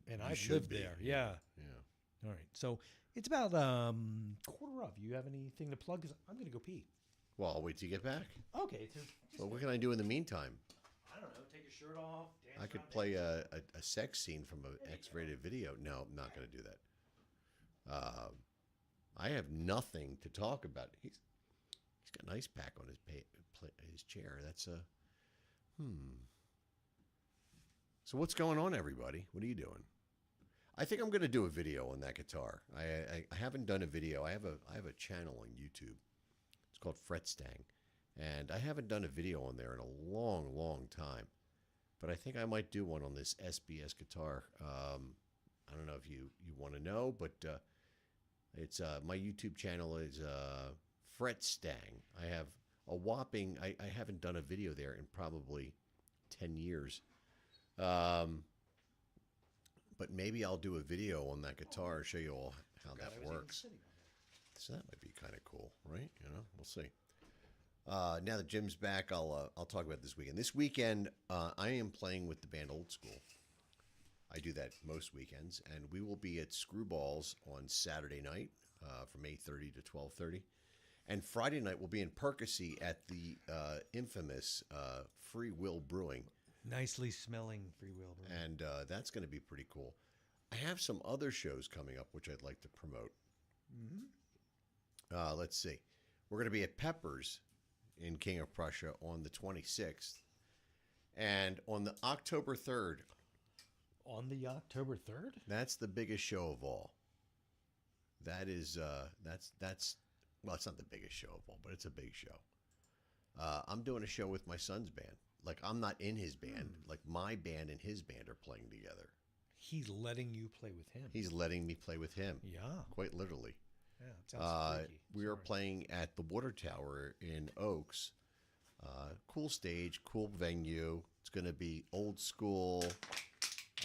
And You I've should lived be, there. yeah. Yeah. Yeah. All right. So it's about quarter of. You have anything to plug? 'Cause I'm gonna go pee. Well, I'll wait till you get back. Okay. So Well, what can I do in the meantime? I don't know. Take your shirt off. Dance I could around play a sex scene from an X-rated video. No, I'm not going to do that. I have nothing to talk about. He's got an ice pack on his chair. That's a So what's going on, everybody? What are you doing? I think I'm going to do a video on that guitar. I haven't done a video. I have a channel on YouTube. It's called Fretstang, and I haven't done a video on there in a long, long time. But I think I might do one on this SBS guitar. I don't know if you want to know, but it's my YouTube channel is Fretstang. I have a whopping. I haven't done a video there in probably 10 years. But maybe I'll do a video on that guitar and show you all how that works. So that might be kind of cool, right? You know, we'll see. Now that Jim's back, I'll talk about this weekend. This weekend, I am playing with the band Old School. I do that most weekends, and we will be at Screwballs on Saturday night from 8:30 to 12:30, and Friday night we'll be in Percy at the infamous Free Will Brewing. Nicely smelling Free Will Brewing. And that's going to be pretty cool. I have some other shows coming up which I'd like to promote. Let's see. We're going to be at Peppers in King of Prussia on the 26th. And on the October 3rd, On the October 3rd? that's the biggest show of all. That is, that's well, it's not the biggest show of all, but it's a big show. I'm doing a show with my son's band. Like, I'm not in his band. Like, my band and his band are playing together. He's letting you play with him. He's letting me play with him, Yeah. quite literally. Yeah. It sounds freaky. We are Sorry. playing at the Water Tower in Oaks. Cool stage, cool venue. It's going to be Old School.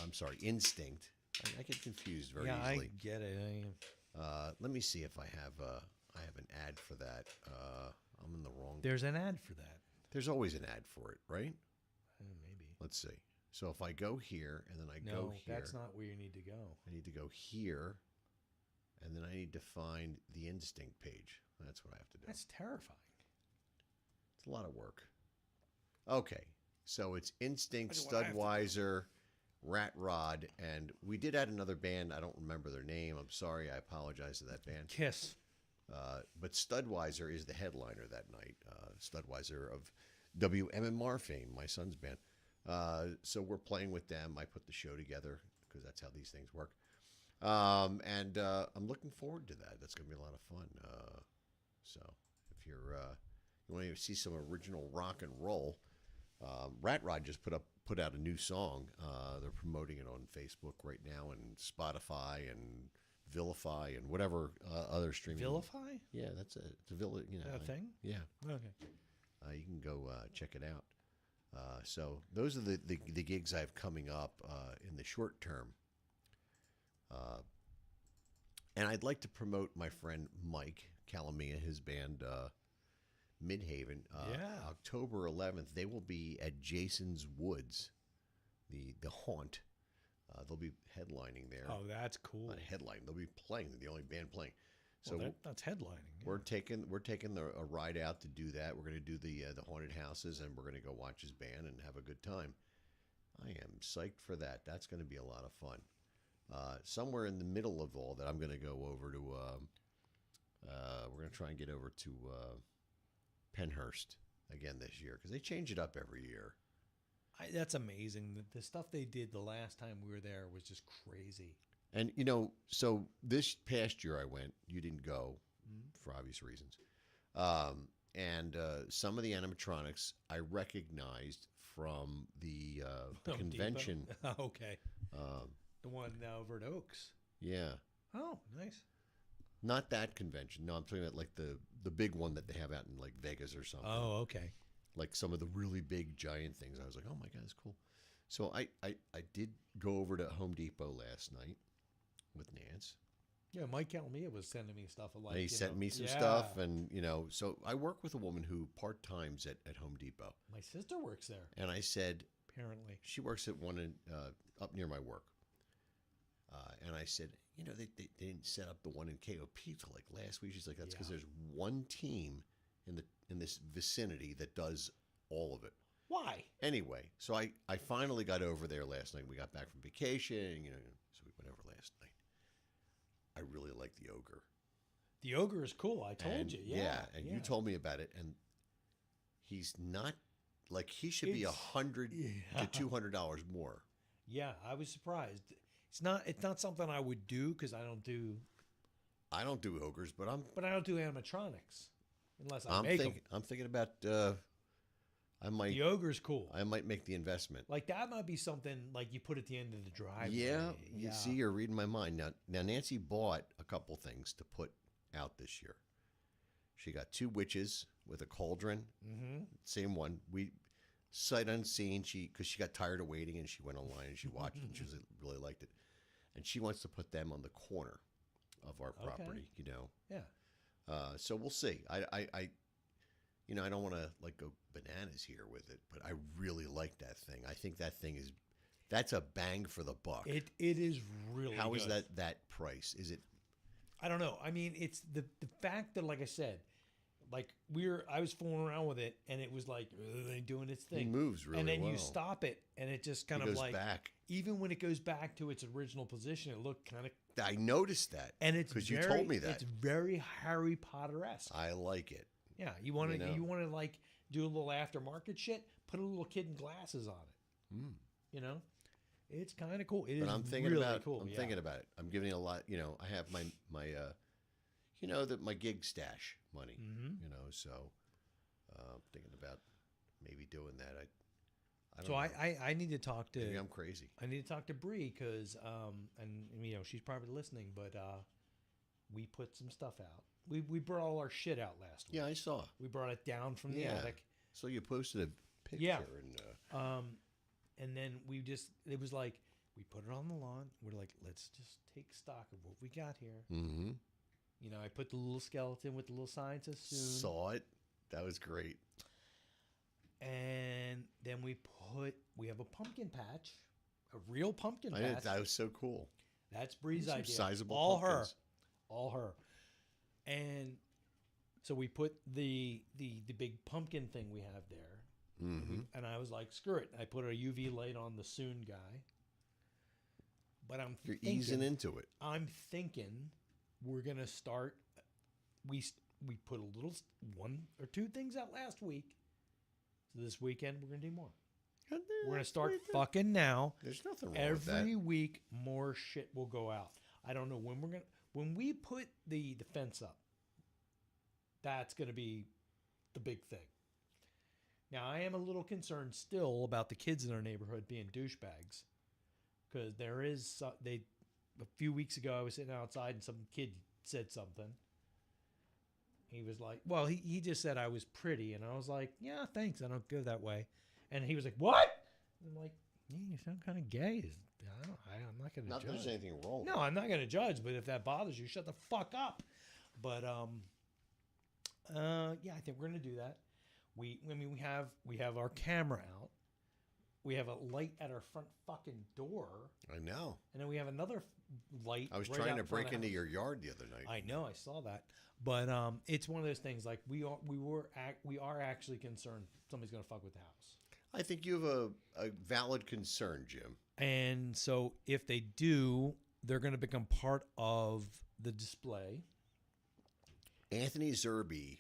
I'm sorry, Instinct. I get confused very easily. I get it. Let me see if I have an ad for that. I'm in the wrong. There's an ad for that. There's always an ad for it, right? Maybe. Let's see. So if I go here and then I No, go here, that's not where you need to go. I need to go here, and then I need to find the Instinct page. That's what I have to do. That's terrifying. It's a lot of work. Okay, so it's Instinct, That's what I have to do. Studweiser, Rat Rod, and we did add another band. I don't remember their name. I'm sorry. I apologize to that band. Kiss. But Studweiser is the headliner that night. Studweiser of WMMR fame, my son's band. So we're playing with them. I put the show together because that's how these things work. And I'm looking forward to that. That's going to be a lot of fun. So if you want to see some original rock and roll, Rat Rod just put out a new song. They're promoting it on Facebook right now and Spotify and Vilify and whatever other streaming. Vilify? Yeah, it's a village. You know, A thing? Yeah, Okay. you can go check it out. So those are the gigs I have coming up in the short term. And I'd like to promote my friend Mike Calamia, his band Midhaven. Yeah. October 11th, they will be at Jason's Woods, the haunt. They'll be headlining there. Oh, that's cool. Not headlining. They'll be playing. They're the only band playing. So Well, that's headlining. Yeah. we're taking a ride out to do that. We're going to do the haunted houses, and we're going to go watch his band and have a good time. I am psyched for that. That's going to be a lot of fun. Somewhere in the middle of all that, I'm going to go over to. We're going to try and get over to Penhurst again this year because they change it up every year. That's amazing. The stuff they did the last time we were there was just crazy. And so this past year I went. You didn't go for obvious reasons. And some of the animatronics I recognized from the Home convention. Depot? Okay. Um, The one over at Oaks. yeah, Oh, nice. not that convention. No, I'm talking about like the big one that they have out in like Vegas or something. Oh, okay. Like some of the really big giant things. I was like, oh my god, it's cool. So I did go over to Home Depot last night with Nance. Yeah, Mike Calmia was sending me stuff like. And he sent me some stuff, and so I work with a woman who part times at Home Depot, My sister works there, and I said apparently. she works at one up near my work, and I said, they didn't set up the one in KOP till like last week. She's like, that's because Yeah. there's one team in this vicinity that does all of it. Why? Anyway, so I finally got over there last night. We got back from vacation, so we went over last night. I really like the ogre. The ogre is cool. I told And, you. Yeah. and you told me about it, and he's not like he should be It's- $100 Yeah. to $200 more. Yeah, I was surprised. It's not something I would do because I don't do ogres, but I'm animatronics unless I make them. I'm thinking about I might The ogre's cool. I might make the investment. Like that might be something like you put at the end of the driveway. Yeah, you see, you're reading my mind now. Nancy bought a couple things to put out this year. She got 2 witches with a cauldron. Mm-hmm. Same one. We sight unseen. Because she got tired of waiting and she went online and she watched it and she really liked it. And she wants to put them on the corner of our property. Yeah. So we'll see. I don't want to like go bananas here with it, but I really like that thing. I think that's a bang for the buck. It is really. How is good. that price? Is it? I don't know. I mean, it's the fact that, like I said, like I was fooling around with it, and it was like doing its He thing. moves really and then well. you stop it, and it just kind He of goes like back. even when it goes back to its original position, it looked kind of. I noticed that, And it's because you told me that. It's very Harry Potter-esque. I like it. Yeah, you want to You know. you want to like do a little aftermarket shit. Put a little kid in glasses on it. Mm. It's kind of cool. It But is I'm thinking really about. cool. I'm yeah. thinking about it. I'm giving it a lot. I have my my gig stash money. Mhm. So thinking about maybe doing that. I don't So know. I need to talk to. Maybe I'm crazy. I need to talk to Bree because and she's probably listening, but we put some stuff out. We brought all our shit out last week. Yeah, I saw. We brought it down from the Yeah. attic. So you posted a picture, Yeah. and And then it was like we put it on the lawn. We're like, let's just take stock of what we got here. mm-hmm. I put the little skeleton with the little scientist soon. Saw it. That was great. And then we have a pumpkin patch, a real pumpkin I did, patch. that was so cool. That's Bree's Some idea. sizable all pumpkins. all her. And so we put the big pumpkin thing we have there. Mm-hmm. And I was like, screw it. I put a UV light on the soon guy. But You're easing into it. I'm thinking we're gonna start. We put a little 1 or 2 things out last week. So this weekend we're gonna do more. We're gonna start fucking now. There's nothing wrong with that. Every week more shit will go out. I don't know when we put the fence up. That's gonna be the big thing. Now I am a little concerned still about the kids in our neighborhood being douchebags, because there is a few weeks ago I was sitting outside and some kid said something. He was like, well, he just said I was pretty, and I was like, yeah, thanks, I don't go that way. And he was like, what? And I'm like, yeah, you sound kind of gay. I'm not going to Not that judge. there's anything wrong. No, I'm not going to judge, but if that bothers you, shut the fuck up. But yeah, I think we're going to do that. We have our camera out. We have a light at our front fucking door, I know. and then we have another light. I was right trying out to in front break of the into house. your yard the other night. I know, I saw that, but it's one of those things. Like we are actually concerned somebody's going to fuck with the house. I think you have a valid concern, Jim. And so if they do, they're going to become part of the display. Anthony Zerbe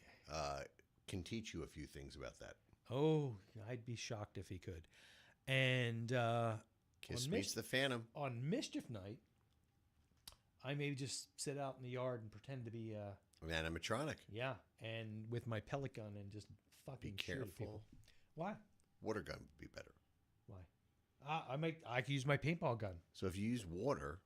can teach you a few things about that. Oh, I'd be shocked if he could. And Kiss on meets the Phantom. on Mischief Night, I may just sit out in the yard and pretend to be An animatronic. yeah, and with my pellet gun and just fucking shoot at people. careful. Why? Water gun would be better. Why? I could use my paintball gun. So if you use water,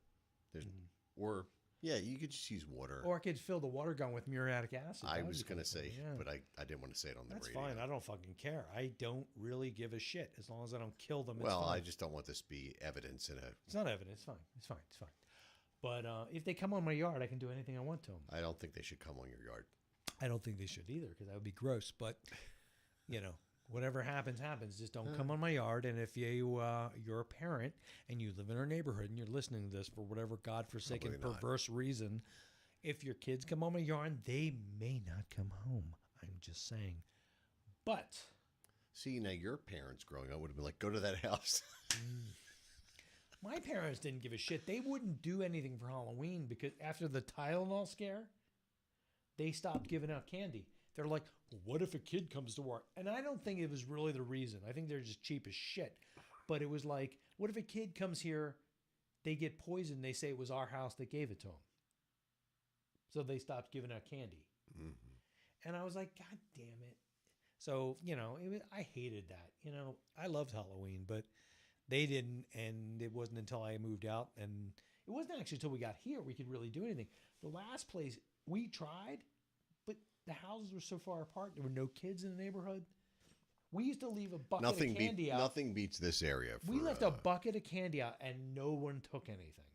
there's Mhm. or Yeah, you could just use water. Or I could fill the water gun with muriatic acid. I That would was be going to kinda say, cool, yeah. but I didn't want to say it on the That's radio. fine. I don't fucking care. I don't really give a shit as long as I don't kill them. It's Well, fine. I just don't want this to be evidence in a. It's not evidence. It's fine. It's fine. It's fine. But if they come on my yard, I can do anything I want to them. I don't think they should come on your yard. I don't think they should either because that would be gross. But whatever happens, happens. Just don't come on my yard. And if you're a parent and you live in our neighborhood and you're listening to this for whatever godforsaken Probably not. perverse reason, if your kids come on my yard, they may not come home. I'm just saying. But See, now your parents growing up would have been like, go to that house. my parents didn't give a shit. They wouldn't do anything for Halloween because after the Tylenol scare, they stopped giving out candy. They're like, well, what if a kid comes to work? And I don't think it was really the reason. I think they're just cheap as shit. But it was like, what if a kid comes here, they get poisoned, they say it was our house that gave it to them. So they stopped giving out candy. Mm-hmm. And I was like, God damn it. So, I hated that. I loved Halloween, but they didn't. And it wasn't until I moved out. And it wasn't actually until we got here we could really do anything. The last place we tried, but the houses were so far apart. There were no kids in the neighborhood. We used to leave a bucket of candy out. Nothing beats this area. We left a bucket of candy out and no one took anything.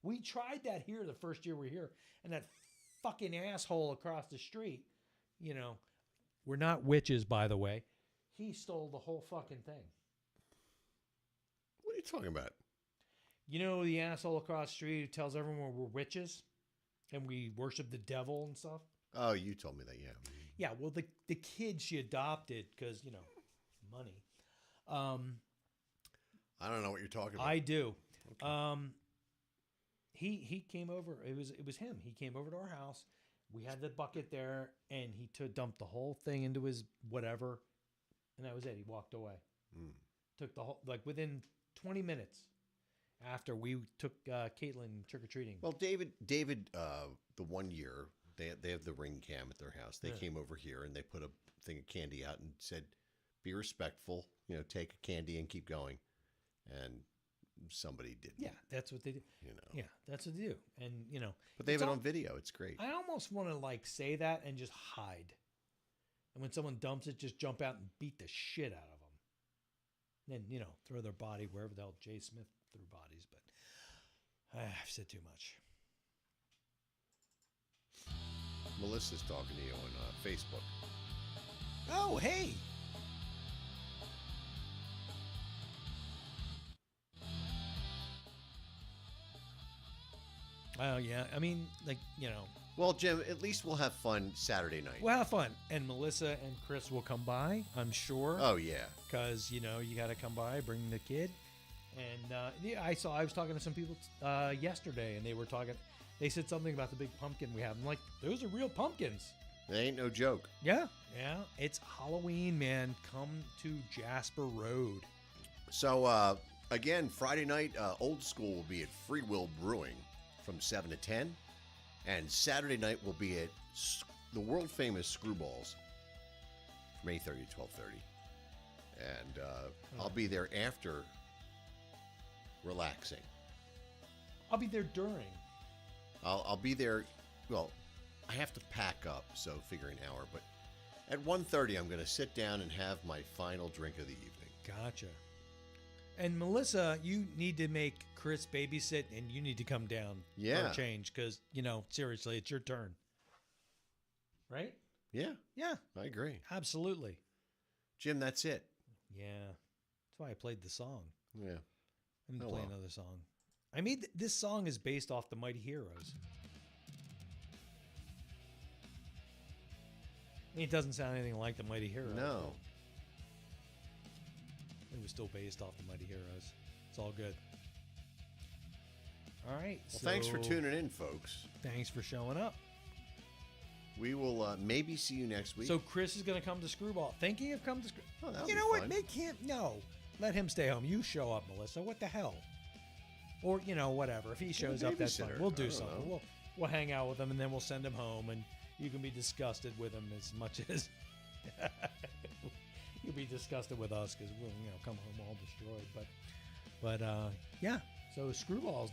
We tried that here the first year we were here. And that fucking asshole across the street, we're not witches, by the way. He stole the whole fucking thing. What are you talking about? The asshole across the street who tells everyone we're witches and we worship the devil and stuff? Oh, you told me that, yeah. Yeah, well, the kid she adopted because, money. I don't know what you're talking about. I do. Okay. He came over. It was him. He came over to our house. We had the bucket there, and he dumped the whole thing into his whatever, and that was it. He walked away. Took the whole within 20 minutes after we took Caitlin trick or treating. Well, David, the one year they have the ring cam at their house. They came over here and they put a thing of candy out and said, "Be respectful. Take a candy and keep going." And somebody didn't. Yeah, that's what they do. Yeah, that's what they do. And but they have it on video. It's great. I almost want to say that and just hide. And when someone dumps it, just jump out and beat the shit out of them. Then throw their body wherever the hell Jay Smith threw bodies. But I've said too much. Melissa's talking to you on Facebook. Oh, hey. Oh, yeah. I mean, Well, Jim, at least we'll have fun Saturday night. we'll have fun. And Melissa and Chris will come by, I'm sure. Oh, yeah. Because, you got to come by, bring the kid. And I was talking to some people yesterday, and they said something about the big pumpkin we have. I'm like, those are real pumpkins. They ain't no joke. Yeah. It's Halloween, man. Come to Jasper Road. So, again, Friday night, Old School will be at Free Will Brewing from 7 to 10. And Saturday night will be at the world-famous Screwballs from 8:30 to 12:30. And I'll be there after relaxing. I'll be there during. I'll be there. Well, I have to pack up, so figure an hour. But at 1:30, I'm going to sit down and have my final drink of the evening. Gotcha. And Melissa, you need to make Chris babysit, and you need to come down for a change because, seriously, it's your turn. Right? Yeah. Yeah. I agree. Absolutely. Jim, that's it. Yeah. That's why I played the song. Yeah. I'm going to play another song. I mean, this song is based off the Mighty Heroes. I mean, it doesn't sound anything like the Mighty Heroes. No. It was still based off the Mighty Heroes. It's all good. All right. Well, thanks for tuning in, folks. Thanks for showing up. We will maybe see you next week. So Chris is going to come to Screwball. Thinking of coming to Screwball. Oh, that'll you be know what? fun. Make him. No. Let him stay home. You show up, Melissa. What the hell? Or, whatever. If he shows up, that's fine. babysitter. We'll I do don't something. know. We'll hang out with him, and then we'll send him home, and you can be disgusted with him as much as you'll be disgusted with us because we'll, come home all destroyed. But yeah. So Screwball's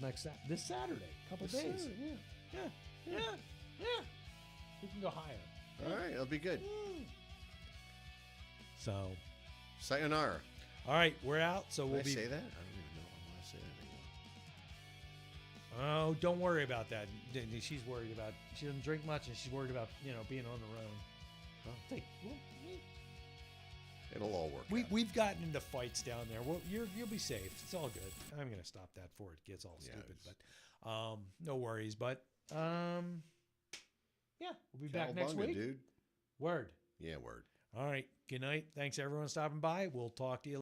this Saturday, couple This days. Saturday, Yeah. We can go higher. All right, it'll be good. So, Sayonara. all right, we're out. So Did we'll I be. say that? I don't even know if I want to say that anymore. Oh, don't worry about that. She's worried about. She doesn't drink much, and she's worried about being on her own. Oh. It's like, It'll all work out. we've gotten into fights down there. Well, you'll be safe. It's all good. I'm gonna stop that before it gets all stupid. it's- But no worries. But yeah, we'll be back next Cowabunga, week. dude. Word. Yeah, word. All right. Good night. Thanks everyone stopping by. We'll talk to you.